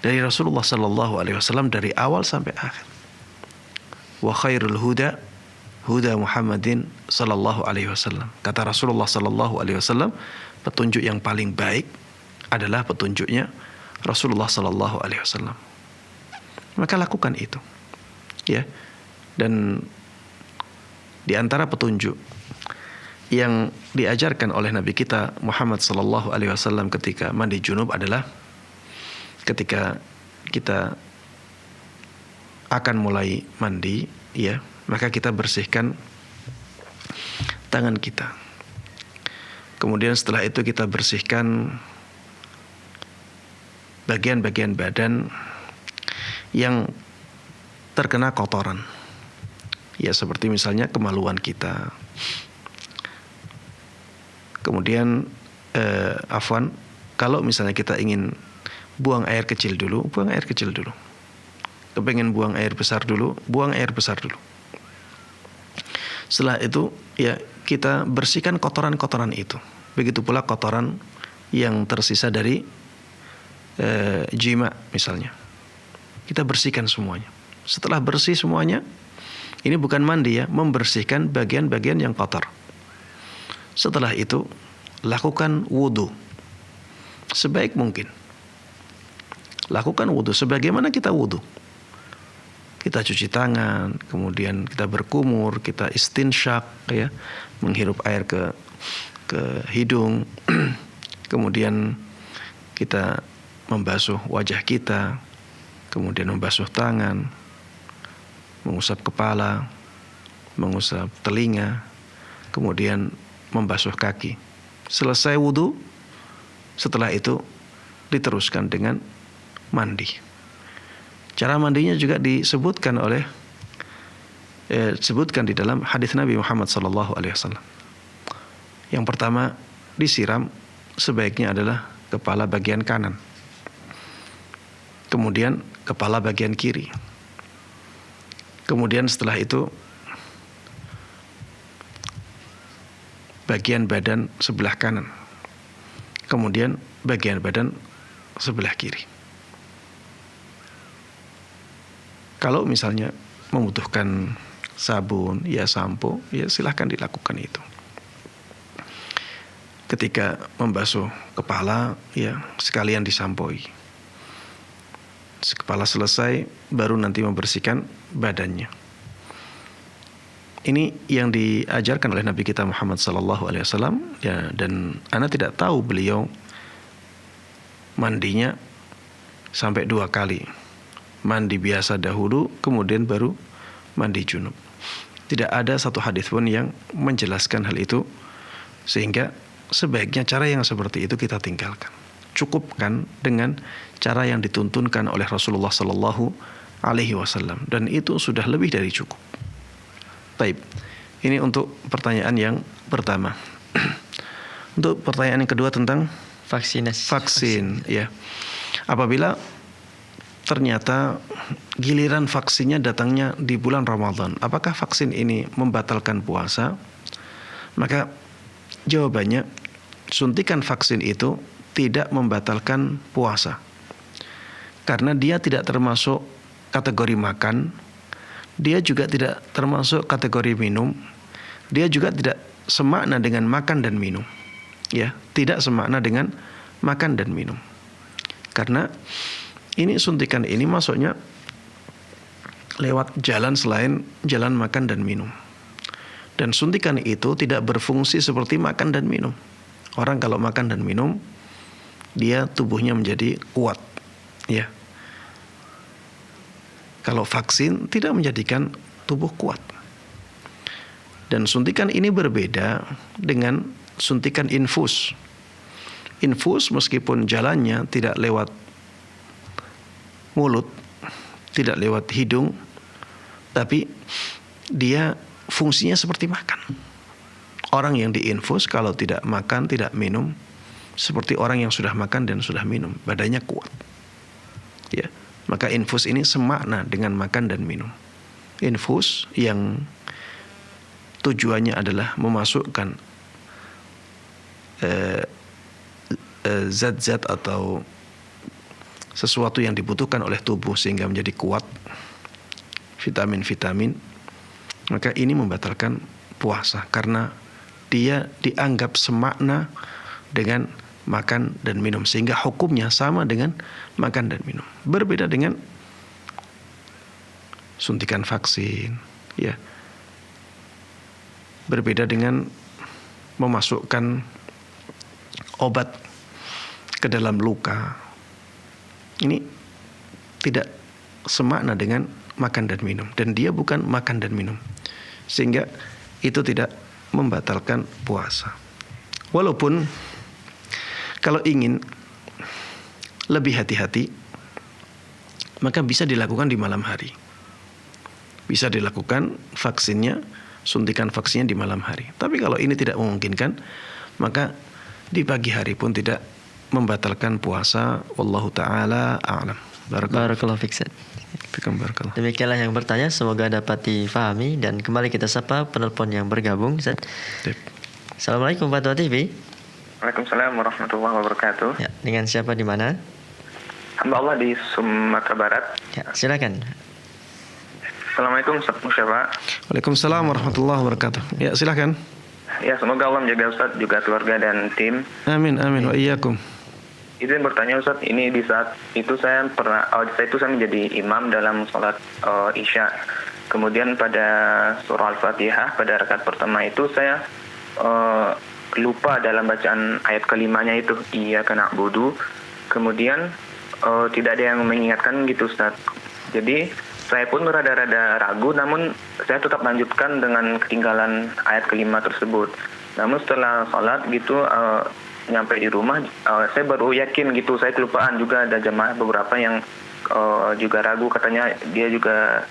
dari Rasulullah Sallallahu Alaihi Wasallam dari awal sampai akhir. Wa khairul huda huda Muhammadin Sallallahu Alaihi Wasallam. Kata Rasulullah Sallallahu Alaihi Wasallam, petunjuk yang paling baik adalah petunjuknya Rasulullah Sallallahu Alaihi Wasallam. Maka lakukan itu, ya. Dan di antara petunjuk yang diajarkan oleh Nabi kita Muhammad Sallallahu Alaihi Wasallam ketika mandi junub adalah ketika kita akan mulai mandi, ya, maka kita bersihkan tangan kita. Kemudian setelah itu kita bersihkan bagian-bagian badan yang terkena kotoran. Ya, seperti misalnya kemaluan kita. Kemudian kalau misalnya kita ingin buang air kecil dulu, buang air kecil dulu. Kepengen buang air besar dulu, buang air besar dulu. Setelah itu ya kita bersihkan kotoran-kotoran itu. Begitu pula kotoran yang tersisa dari jima misalnya. Kita bersihkan semuanya. Setelah bersih semuanya, ini bukan mandi ya, membersihkan bagian-bagian yang kotor. Setelah itu lakukan wudu sebaik mungkin. Lakukan wudu sebagaimana kita wudu. Kita cuci tangan, kemudian kita berkumur, kita istinsyak, ya, menghirup air ke hidung, kemudian kita membasuh wajah kita, kemudian membasuh tangan, mengusap kepala, mengusap telinga, kemudian membasuh kaki. Selesai wudu, setelah itu diteruskan dengan mandi. Cara mandinya juga disebutkan disebutkan di dalam hadis Nabi Muhammad SAW. Yang pertama, disiram sebaiknya adalah kepala bagian kanan, kemudian kepala bagian kiri, kemudian setelah itu bagian badan sebelah kanan, kemudian bagian badan sebelah kiri. Kalau misalnya membutuhkan sabun, ya sampo, ya silahkan dilakukan itu. Ketika membasuh kepala, ya sekalian disampoi. Kepala selesai, baru nanti membersihkan badannya. Ini yang diajarkan oleh Nabi kita Muhammad SAW, ya, dan ana tidak tahu beliau mandinya sampai 2 kali. Mandi biasa dahulu, kemudian baru mandi junub. Tidak ada satu hadis pun yang menjelaskan hal itu, sehingga sebaiknya cara yang seperti itu kita tinggalkan. Cukupkan dengan cara yang dituntunkan oleh Rasulullah Sallallahu Alaihi Wasallam, dan itu sudah lebih dari cukup. Baik, ini untuk pertanyaan yang pertama. Untuk pertanyaan yang kedua tentang vaksin, ya. Apabila ternyata giliran vaksinnya datangnya di bulan Ramadan, apakah vaksin ini membatalkan puasa? Maka jawabannya, suntikan vaksin itu tidak membatalkan puasa, karena dia tidak termasuk kategori makan dia juga tidak termasuk kategori minum, dia juga tidak semakna dengan makan dan minum. Ya, tidak semakna dengan makan dan minum. Karena ini suntikan ini masuknya lewat jalan selain jalan makan dan minum. Dan suntikan itu tidak berfungsi seperti makan dan minum. Orang kalau makan dan minum, dia tubuhnya menjadi kuat. Ya. Kalau vaksin tidak menjadikan tubuh kuat. Dan suntikan ini berbeda dengan suntikan infus. Infus meskipun jalannya tidak lewat mulut, tidak lewat hidung, tapi dia fungsinya seperti makan. Orang yang diinfus kalau tidak makan, tidak minum, seperti orang yang sudah makan dan sudah minum, badannya kuat. Ya, maka infus ini semakna dengan makan dan minum. Infus yang tujuannya adalah memasukkan zat-zat atau sesuatu yang dibutuhkan oleh tubuh sehingga menjadi kuat, vitamin-vitamin, maka ini membatalkan puasa karena dia dianggap semakna dengan makan dan minum sehingga hukumnya sama dengan makan dan minum. Berbeda dengan suntikan vaksin, ya. Berbeda dengan memasukkan obat ke dalam luka. Ini tidak semakna dengan makan dan minum, dan dia bukan makan dan minum, sehingga itu tidak membatalkan puasa. Walaupun kalau ingin lebih hati-hati, maka bisa dilakukan di malam hari. Bisa dilakukan vaksinnya, suntikan vaksinnya di malam hari. Tapi kalau ini tidak memungkinkan, maka di pagi hari pun tidak membatalkan puasa. Wallahu ta'ala a'lam. Barakallahu fiik. Barakallahu. Demikianlah yang bertanya, semoga dapat difahami. Dan kembali kita sapa penelpon yang bergabung, Ustaz. Assalamualaikum Pak Tua TV. Waalaikumsalam warahmatullahi wabarakatuh. Ya, dengan siapa di mana? Hamba Allah di Sumatera Barat. Ya, silakan. Assalamualaikum Ustaz Musyafa. Waalaikumsalam warahmatullahi wabarakatuh. Ya, silakan. Ya, semoga Allah menjaga Ustaz juga keluarga dan tim. Amin, amin wa iyyakum. Izin bertanya Ustaz, ini di saat itu saya menjadi imam dalam sholat Isya. Kemudian pada surah Al-Fatihah pada rakaat pertama itu saya lupa dalam bacaan ayat kelimanya itu, iyyaka na'budu. Kemudian tidak ada yang mengingatkan gitu Ustaz. Jadi saya pun rada-rada ragu, namun saya tetap lanjutkan dengan ketinggalan ayat kelima tersebut. Namun setelah sholat gitu, nyampe di rumah, saya baru yakin gitu, saya kelupaan. Juga ada jemaah beberapa yang juga ragu, katanya dia juga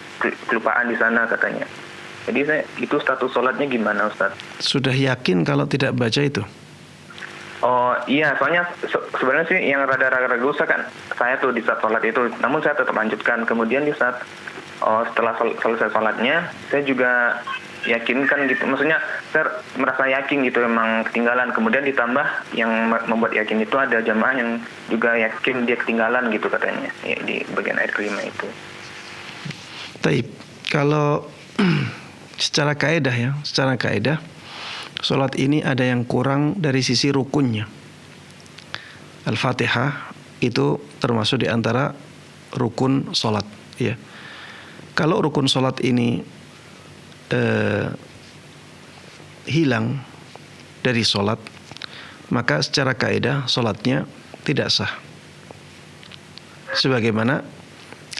kelupaan di sana katanya. Jadi itu status sholatnya gimana Ustaz? Sudah yakin kalau tidak baca itu? Oh iya, soalnya sebenarnya sih yang rada-rada ragu kan saya tuh di saat sholat itu, namun saya tetap lanjutkan. Kemudian di saat setelah selesai sholatnya, saya juga yakin kan gitu, maksudnya saya merasa yakin gitu memang ketinggalan. Kemudian ditambah yang membuat yakin itu ada jamaah yang juga yakin dia ketinggalan gitu katanya, ya, di bagian ayat kelima itu. Taib, kalau secara kaidah sholat ini ada yang kurang dari sisi rukunnya. Al-Fatihah itu termasuk di antara rukun sholat, ya. Kalau rukun sholat ini hilang dari sholat, maka secara kaidah sholatnya tidak sah. Sebagaimana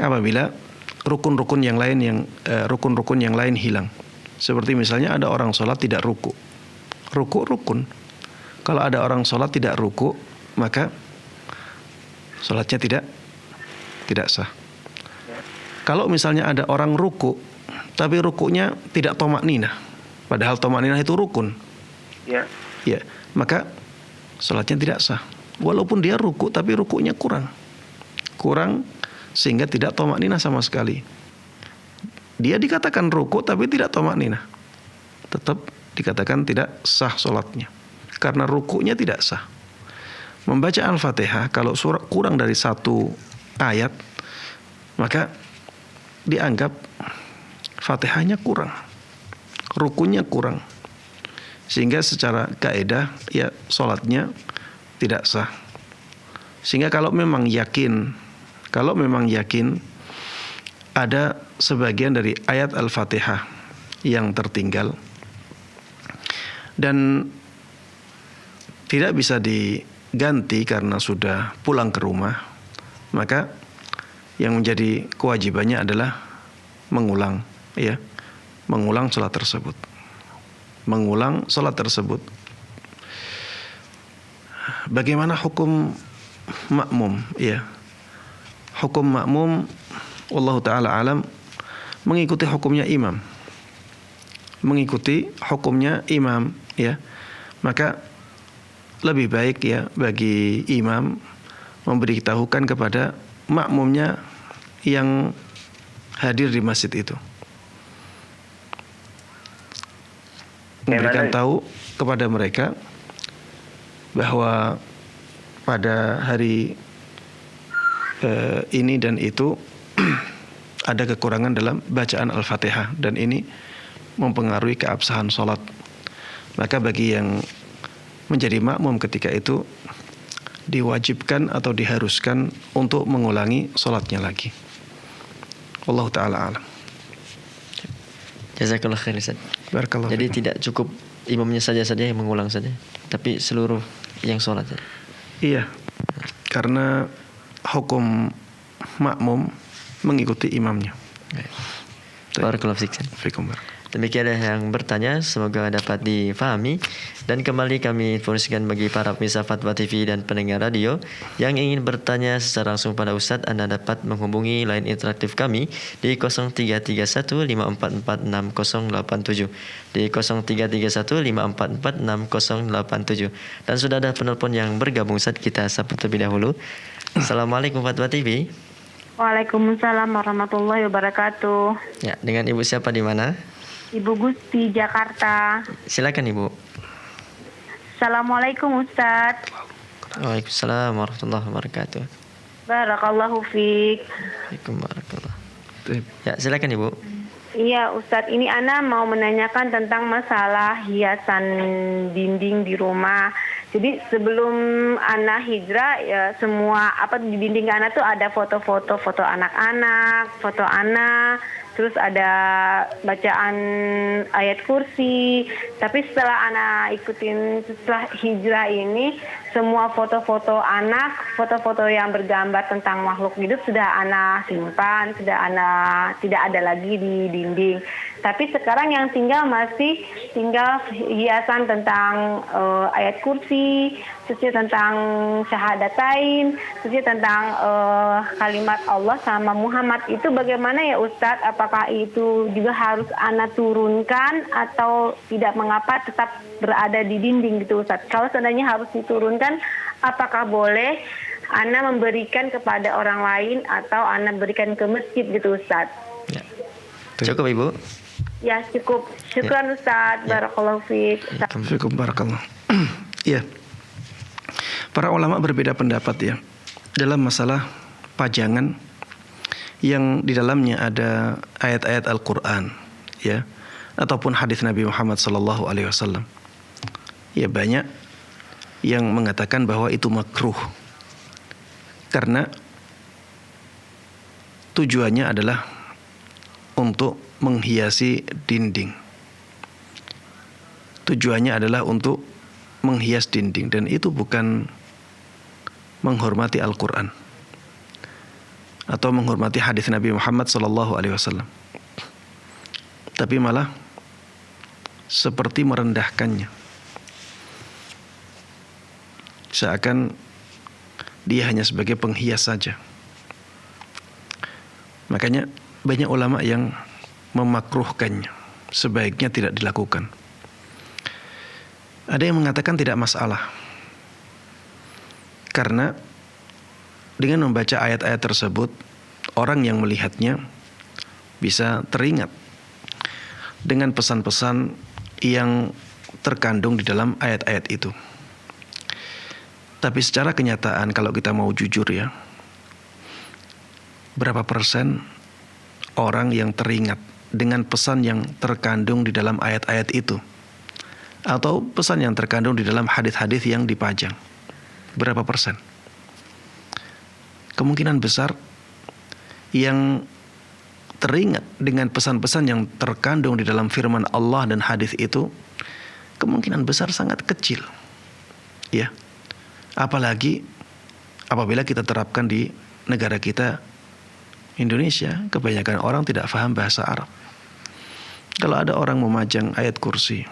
apabila rukun-rukun yang lain hilang. Seperti misalnya ada orang sholat tidak ruku. Ruku rukun. Kalau ada orang sholat tidak ruku, maka sholatnya tidak sah. Kalau misalnya ada orang ruku, tapi rukunya tidak tomakninah, padahal tomakninah itu rukun, ya, maka sholatnya tidak sah. Walaupun dia ruku, tapi rukunya kurang sehingga tidak tomakninah sama sekali. Dia dikatakan ruku tapi tidak tomakninah, tetap dikatakan tidak sah sholatnya karena rukunya tidak sah. Membaca Al-Fatihah kalau kurang dari satu ayat, maka dianggap Fatihahnya kurang, rukunya kurang, sehingga secara kaidah ya sholatnya tidak sah. Sehingga kalau memang yakin ada sebagian dari ayat Al-Fatihah yang tertinggal dan tidak bisa diganti karena sudah pulang ke rumah, maka yang menjadi kewajibannya adalah mengulang sholat tersebut. Mengulang sholat tersebut. Bagaimana hukum makmum? Ya, hukum makmum, wallahu taala alam, mengikuti hukumnya imam. Ya. Maka lebih baik ya bagi imam memberitahukan kepada makmumnya yang hadir di masjid itu, memberikan tahu kepada mereka bahwa pada hari ini dan itu ada kekurangan dalam bacaan Al-Fatihah dan ini mempengaruhi keabsahan sholat. Maka bagi yang menjadi makmum ketika itu diwajibkan atau diharuskan untuk mengulangi sholatnya lagi. Wallahu ta'ala alam. Jazakallah khair Ustaz. Barakallahu Jadi fikum. tidak cukup imamnya saja yang mengulang saja, tapi seluruh yang sholat saja. Iya, karena hukum makmum mengikuti imamnya. Barakallahu fikum. Demikian yang bertanya, semoga dapat difahami. Dan kembali kami informasikan bagi para pemirsa Fatwa TV dan pendengar radio yang ingin bertanya secara langsung pada Ustadz, Anda dapat menghubungi line interaktif kami di 0331544687 di 0331544687. Dan sudah ada penelpon yang bergabung, Ustadz, kita sapa terlebih dahulu. Assalamualaikum Fatwa TV. Waalaikumsalam warahmatullahi wabarakatuh. Ya, dengan Ibu siapa di mana? Ibu Gusti, Jakarta. Silakan Ibu. Assalamualaikum Ustadz. Waalaikumsalam warahmatullahi wabarakatuh. Barakallahu fiik. Waalaikumsalam. Ya, silakan Ibu. Iya Ustadz, ini Ana mau menanyakan tentang masalah hiasan dinding di rumah. Jadi sebelum Ana hijrah ya semua di dinding Ana tuh ada foto anak-anak, foto Ana, terus ada bacaan ayat kursi. Tapi setelah Ana setelah hijrah ini, semua foto-foto anak, foto-foto yang bergambar tentang makhluk hidup sudah Ana simpan, sudah Ana tidak ada lagi di dinding. Tapi sekarang yang masih tinggal hiasan tentang ayat kursi, terus tentang syahadatain, terus tentang kalimat Allah sama Muhammad. Itu bagaimana ya Ustadz? Apakah itu juga harus Ana turunkan atau tidak mengapa tetap berada di dinding gitu Ustadz? Kalau seandainya harus diturunkan, apakah boleh Ana memberikan kepada orang lain atau Ana berikan ke masjid gitu Ustadz? Ya. Cukup Ibu. Ya cukup. Syukran Ustadz. Barakallahu fiik. Fikum barakallah. Iya. Para ulama berbeda pendapat ya dalam masalah pajangan yang di dalamnya ada ayat-ayat Al-Qur'an ya ataupun hadis Nabi Muhammad sallallahu alaihi wasallam. Ya banyak yang mengatakan bahwa itu makruh karena tujuannya adalah untuk menghiasi dinding. Tujuannya adalah untuk menghias dinding dan itu bukan menghormati Al-Qur'an atau menghormati hadis Nabi Muhammad sallallahu alaihi wasallam. Tapi malah seperti merendahkannya. Seakan dia hanya sebagai penghias saja. Makanya banyak ulama yang memakruhkannya, sebaiknya tidak dilakukan. Ada yang mengatakan tidak masalah, karena dengan membaca ayat-ayat tersebut, orang yang melihatnya bisa teringat dengan pesan-pesan yang terkandung di dalam ayat-ayat itu. Tapi secara kenyataan kalau kita mau jujur ya, berapa persen orang yang teringat dengan pesan yang terkandung di dalam ayat-ayat itu, atau pesan yang terkandung di dalam hadis-hadis yang dipajang? Berapa persen? Kemungkinan besar yang teringat dengan pesan-pesan yang terkandung di dalam firman Allah dan hadis itu kemungkinan besar sangat kecil. Ya. Apalagi apabila kita terapkan di negara kita Indonesia, kebanyakan orang tidak paham bahasa Arab. Kalau ada orang memajang ayat kursi,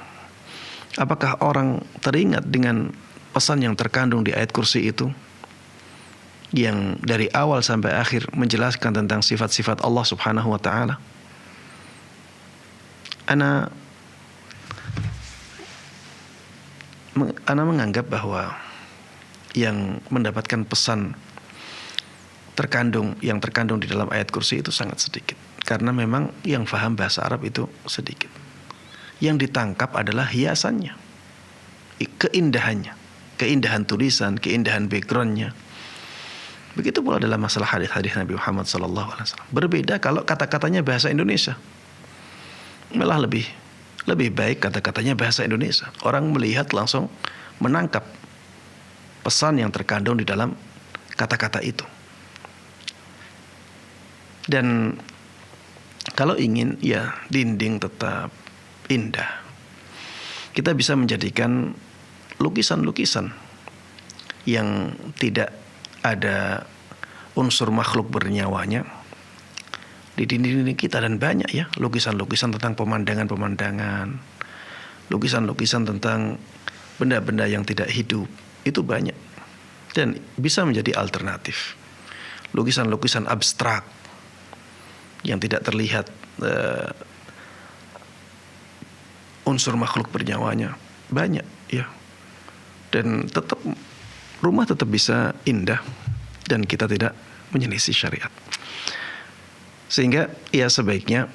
apakah orang teringat dengan pesan yang terkandung di ayat kursi itu, yang dari awal sampai akhir menjelaskan tentang sifat-sifat Allah Subhanahu wa taala? Ana menganggap bahwa yang mendapatkan pesan yang terkandung di dalam ayat kursi itu sangat sedikit, karena memang yang paham bahasa Arab itu sedikit. Yang ditangkap adalah hiasannya, keindahannya, keindahan tulisan, keindahan backgroundnya. Begitu pula dalam masalah hadis-hadis Nabi Muhammad SAW. Berbeda kalau kata-katanya bahasa Indonesia, malah lebih baik kata-katanya bahasa Indonesia. Orang melihat langsung menangkap pesan yang terkandung di dalam kata-kata itu. Dan kalau ingin ya dinding tetap indah, kita bisa menjadikan lukisan-lukisan yang tidak ada unsur makhluk bernyawanya di dinding-dinding kita, dan banyak ya lukisan-lukisan tentang pemandangan-pemandangan, lukisan-lukisan tentang benda-benda yang tidak hidup, itu banyak dan bisa menjadi alternatif. Lukisan-lukisan abstrak yang tidak terlihat unsur makhluk bernyawanya banyak ya, dan rumah tetap bisa indah dan kita tidak menyelisih syariat. Sehingga ya sebaiknya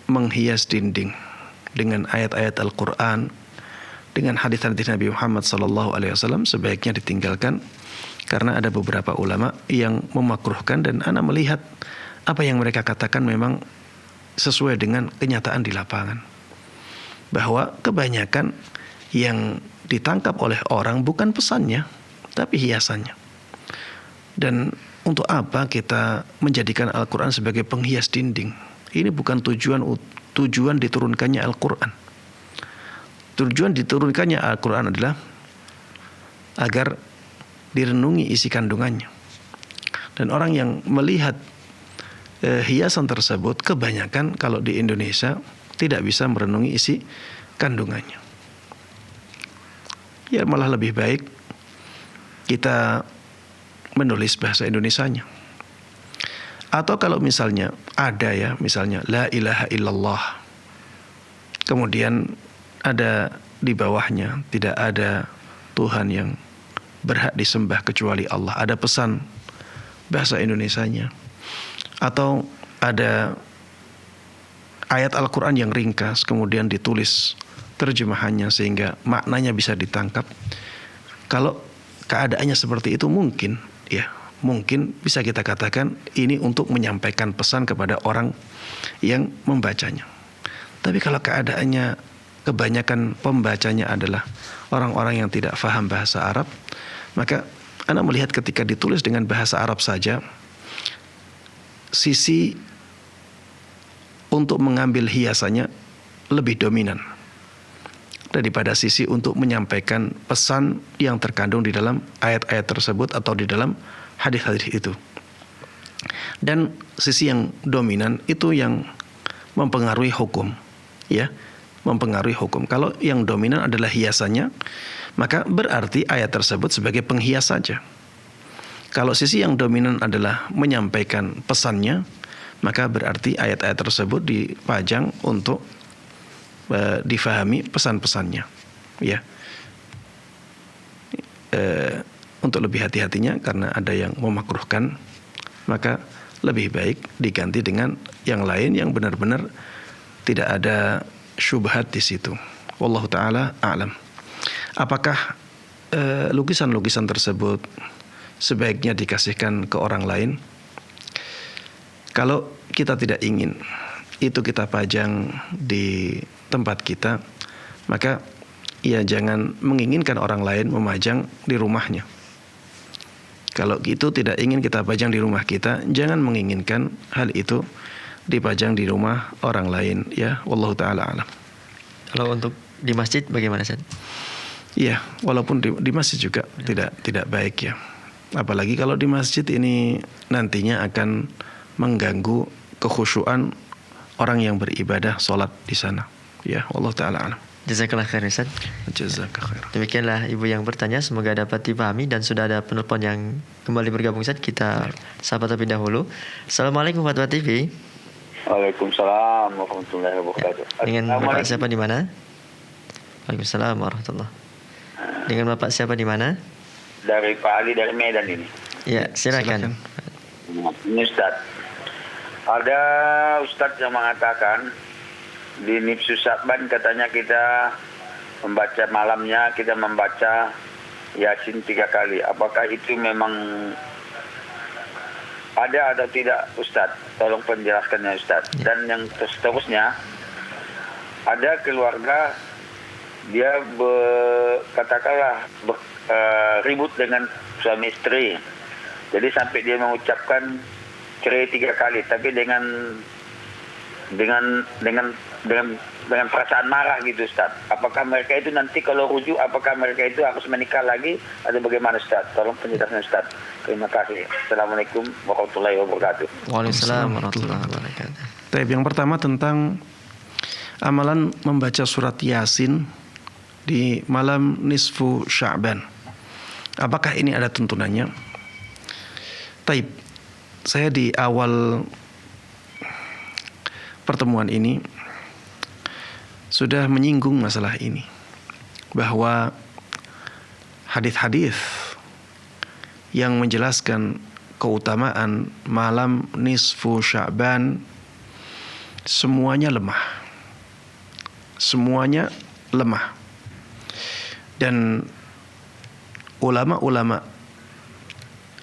menghias dinding dengan ayat-ayat Al-Quran, dengan hadis-hadis Nabi Muhammad SAW sebaiknya ditinggalkan, karena ada beberapa ulama yang memakruhkan, dan ana melihat apa yang mereka katakan memang sesuai dengan kenyataan di lapangan, bahwa kebanyakan yang ditangkap oleh orang bukan pesannya tapi hiasannya. Dan untuk apa kita menjadikan Al-Quran sebagai penghias dinding? Ini bukan tujuan diturunkannya Al-Quran. Tujuan diturunkannya Al-Quran adalah agar direnungi isi kandungannya. Dan orang yang melihat hiasan tersebut kebanyakan kalau di Indonesia tidak bisa merenungi isi kandungannya. Ya malah lebih baik kita menulis bahasa Indonesianya. Atau kalau misalnya ada ya, misalnya la ilaha illallah, kemudian ada di bawahnya tidak ada Tuhan yang berhak disembah kecuali Allah, ada pesan bahasa Indonesianya. Atau ada ayat Al-Quran yang ringkas kemudian ditulis terjemahannya sehingga maknanya bisa ditangkap. Kalau keadaannya seperti itu mungkin bisa kita katakan ini untuk menyampaikan pesan kepada orang yang membacanya. Tapi kalau keadaannya kebanyakan pembacanya adalah orang-orang yang tidak paham bahasa Arab, maka Anda melihat ketika ditulis dengan bahasa Arab saja, sisi untuk mengambil hiasannya lebih dominan daripada sisi untuk menyampaikan pesan yang terkandung di dalam ayat-ayat tersebut atau di dalam hadis-hadis itu. Dan sisi yang dominan itu yang mempengaruhi hukum, ya, mempengaruhi hukum. Kalau yang dominan adalah hiasannya, maka berarti ayat tersebut sebagai penghias saja. Kalau sisi yang dominan adalah menyampaikan pesannya, maka berarti ayat-ayat tersebut dipajang untuk difahami pesan-pesannya, ya. Untuk lebih hati-hatinya karena ada yang memakruhkan, maka lebih baik diganti dengan yang lain yang benar-benar tidak ada syubhat di situ. Wallahu taala a'lam. Apakah lukisan-lukisan tersebut sebaiknya dikasihkan ke orang lain? Kalau kita tidak ingin itu kita pajang di tempat kita, maka ya jangan menginginkan orang lain memajang di rumahnya. Kalau itu tidak ingin kita pajang di rumah kita, jangan menginginkan hal itu dipajang di rumah orang lain, ya. Wallahu taala alam. Kalau untuk di masjid bagaimana, Ustaz? Iya, walaupun di masjid juga tidak baik ya. Apalagi kalau di masjid ini nantinya akan mengganggu kekhusyuan orang yang beribadah sholat di sana. Ya, wallahu taala alam. Jazakallah khair, Ustaz. Jazakallah khair. Demikianlah ibu yang bertanya, semoga dapat dipahami dan sudah ada penelpon yang kembali bergabung, Ustaz. Kita sapa terlebih dahulu. Assalamualaikum Fatwa TV. Waalaikumsalam warahmatullahi wabarakatuh. Dengan Bapak siapa di mana? Waalaikumsalam warahmatullahi. Dengan Bapak siapa di mana? Dari Pak Ali dari Medan ini. Ya, silakan. Ini Ustaz. Ada Ustaz yang mengatakan di Nifsu Sya'ban katanya kita membaca malamnya, kita membaca Yasin 3 kali. Apakah itu memang ada atau tidak, Ustaz? Tolong penjelaskannya, Ustaz. Dan yang seterusnya, ada keluarga dia katakanlah ribut dengan suami istri. Jadi sampai dia mengucapkan cerai 3 kali, tapi dengan perasaan marah gitu, Ustaz. Apakah mereka itu nanti kalau rujuk, apakah mereka itu harus menikah lagi atau bagaimana, Ustaz? Tolong penjelasan, Ustaz. Terima kasih. Assalamualaikum warahmatullahi wabarakatuh. Waalaikumsalam warahmatullahi wabarakatuh. Baik, yang pertama tentang amalan membaca surat Yasin di malam nisfu Sya'ban. Apakah ini ada tuntunannya? Taib, saya di awal pertemuan ini sudah menyinggung masalah ini, bahwa hadis-hadis yang menjelaskan keutamaan malam nisfu Sya'ban semuanya lemah. Semuanya lemah. Dan ulama-ulama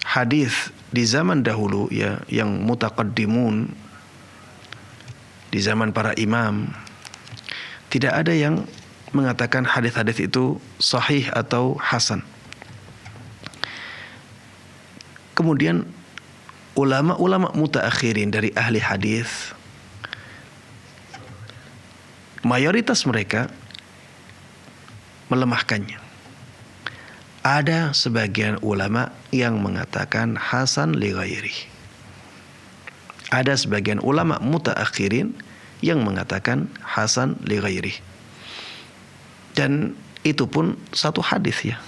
hadis di zaman dahulu ya, yang mutaqaddimun, di zaman para imam, tidak ada yang mengatakan hadis-hadis itu sahih atau hasan. Kemudian ulama-ulama mutaakhirin dari ahli hadis, mayoritas mereka melemahkannya. Ada sebagian ulama yang mengatakan hasan li ghairi. Ada sebagian ulama mutaakhirin yang mengatakan hasan li ghairi. Dan itu pun satu hadis ya,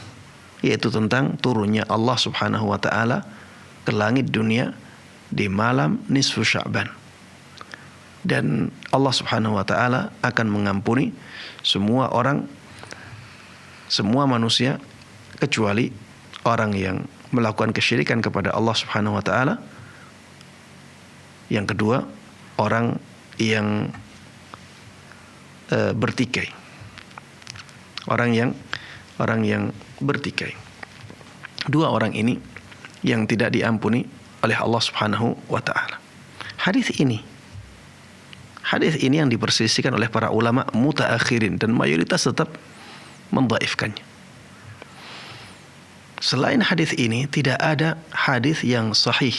yaitu tentang turunnya Allah Subhanahu wa taala ke langit dunia di malam nisfu Sya'ban. Dan Allah Subhanahu wa taala akan mengampuni semua orang, semua manusia, kecuali orang yang melakukan kesyirikan kepada Allah Subhanahu wa taala. Yang kedua, orang yang bertikai. Orang yang bertikai. Dua orang ini yang tidak diampuni oleh Allah Subhanahu wa taala. Hadis ini yang diperselisihkan oleh para ulama mutaakhirin dan mayoritas tetap mendhaifkannya. Selain hadis ini tidak ada hadis yang sahih,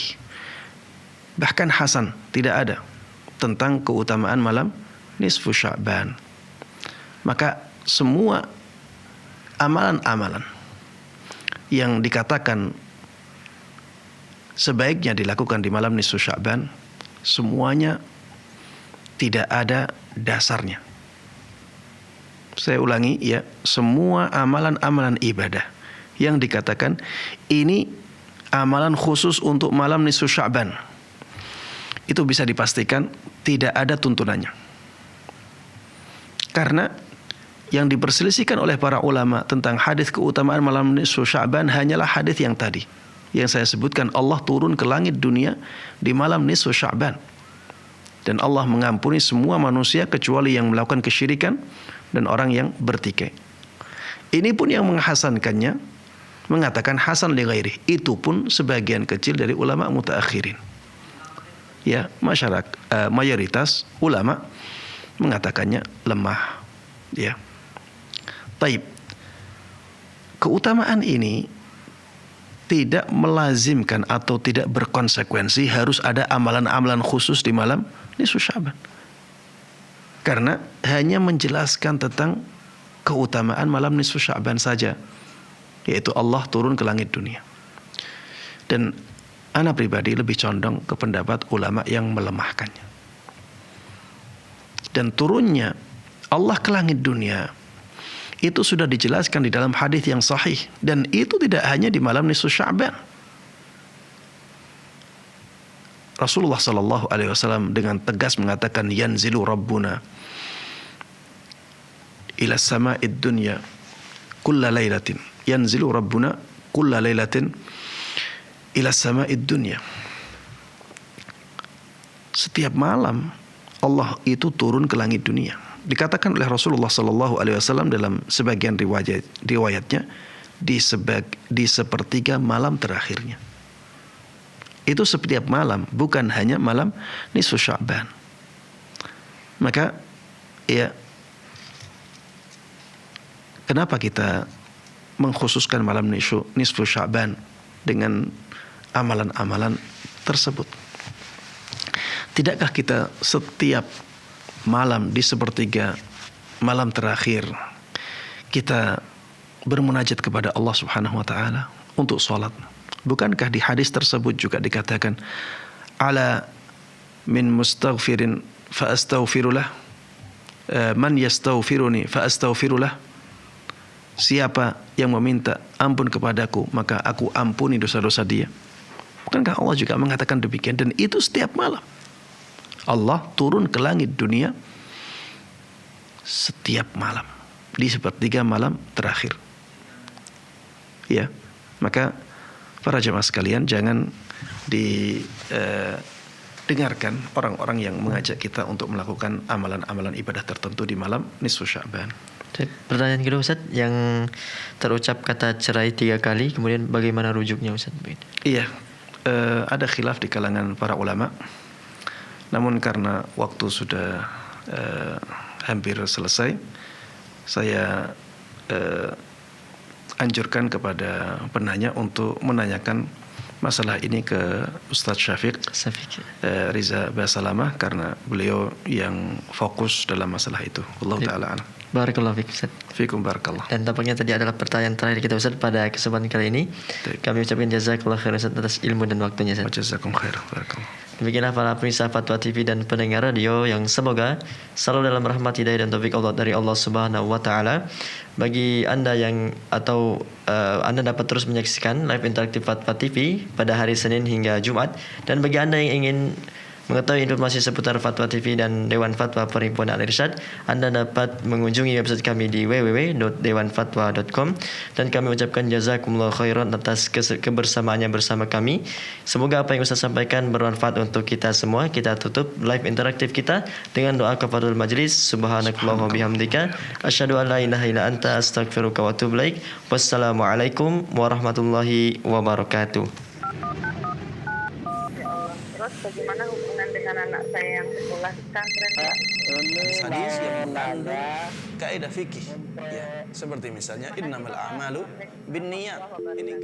bahkan hasan, tidak ada tentang keutamaan malam nisfu Sya'ban. Maka semua amalan-amalan yang dikatakan sebaiknya dilakukan di malam nisfu Sya'ban, semuanya tidak ada dasarnya. Saya ulangi ya, semua amalan-amalan ibadah yang dikatakan ini amalan khusus untuk malam nisfu Sya'ban, itu bisa dipastikan tidak ada tuntunannya. Karena yang diperselisihkan oleh para ulama tentang hadis keutamaan malam nisfu Sya'ban hanyalah hadis yang tadi, yang saya sebutkan, Allah turun ke langit dunia di malam nisfu Sya'ban. Dan Allah mengampuni semua manusia kecuali yang melakukan kesyirikan dan orang yang bertikai. Ini pun yang menghasankannya mengatakan hasan li ghairi. Itu pun sebagian kecil dari ulama mutaakhirin. ya masyarakat mayoritas ulama mengatakannya lemah, ya. Taib. Keutamaan ini tidak melazimkan atau tidak berkonsekuensi harus ada amalan-amalan khusus di malam nisfu Sya'ban. Karena hanya menjelaskan tentang keutamaan malam nisfu Sya'ban saja, yaitu Allah turun ke langit dunia. Dan ana pribadi lebih condong ke pendapat ulama yang melemahkannya. Dan turunnya Allah ke langit dunia itu sudah dijelaskan di dalam hadis yang sahih, dan itu tidak hanya di malam nisfu Sya'ban. Rasulullah sallallahu alaihi wasallam dengan tegas mengatakan yanzilu rabbuna ila sama'id dunya kulla lailatin. Yanzilu rabbuna kulla lailatin ila sama'id dunya. Setiap malam Allah itu turun ke langit dunia. Dikatakan oleh Rasulullah sallallahu alaihi wasallam dalam sebagian riwayatnya di sepertiga malam terakhirnya. Itu setiap malam, bukan hanya malam nisfu Sya'ban. Maka ya, kenapa kita mengkhususkan malam nisfu Sya'ban dengan amalan-amalan tersebut? Tidakkah kita setiap malam di sepertiga malam terakhir kita bermunajat kepada Allah Subhanahu wa taala untuk salat? Bukankah di hadis tersebut juga dikatakan ala min mustaghfirin fa astaghfirullah, man yastaghfiruni fa astaghfirullah? Siapa yang meminta ampun kepadaku, maka aku ampuni dosa-dosa dia. Bukankah Allah juga mengatakan demikian? Dan itu setiap malam Allah turun ke langit dunia setiap malam di sepertiga malam terakhir. Ya, maka para jemaah sekalian, jangan didengarkan orang-orang yang mengajak kita untuk melakukan amalan-amalan ibadah tertentu di malam nisfu Sya'ban. Pertanyaan kedua Ustaz, yang terucap kata cerai 3 kali, kemudian bagaimana rujuknya Ustaz? Iya, ada khilaf di kalangan para ulama. Namun karena waktu sudah hampir selesai, saya anjurkan kepada penanya untuk menanyakan masalah ini ke Ustadz Syafiq Riza Basalamah, karena beliau yang fokus dalam masalah itu. Allah Ta'ala alam. Barakallahu fiik Ustaz. Fiikum barakallah. Dan tampaknya tadi adalah pertanyaan terakhir kita Ustaz pada kesempatan kali ini. Kami ucapkan jazakallahu khairan Ustaz atas ilmu dan waktunya Ustaz. Jazakum khair. Barakallah. Demikianlah para pemirsa Fatwa TV dan pendengar radio yang semoga selalu dalam rahmat, hidayah dan taufik Allah dari Allah Subhanahu wa taala. Bagi Anda yang Anda dapat terus menyaksikan live interaktif Fatwa TV pada hari Senin hingga Jumat, dan bagi Anda yang ingin mengetahui informasi seputar Fatwa TV dan Dewan Fatwa Perhimpunan Al-Irsyad, Anda dapat mengunjungi website kami di www.dewanfatwa.com, dan kami ucapkan jazakumullah khairan atas kebersamaannya bersama kami. Semoga apa yang Ustaz sampaikan bermanfaat untuk kita semua. Kita tutup live interaktif kita dengan doa kafaratul majlis. Subhanakallahumma bihamdika asyhadu an la ilaha illa anta astaghfiruka wa atubu ilaik. Wassalamualaikum warahmatullahi wabarakatuh. Terus bagaimana hubungan dengan anak saya yang sekolah di pesantren? Hadis yang mengandung kaidah fikih, ya, seperti misalnya innamal a'malu binniyat. Ini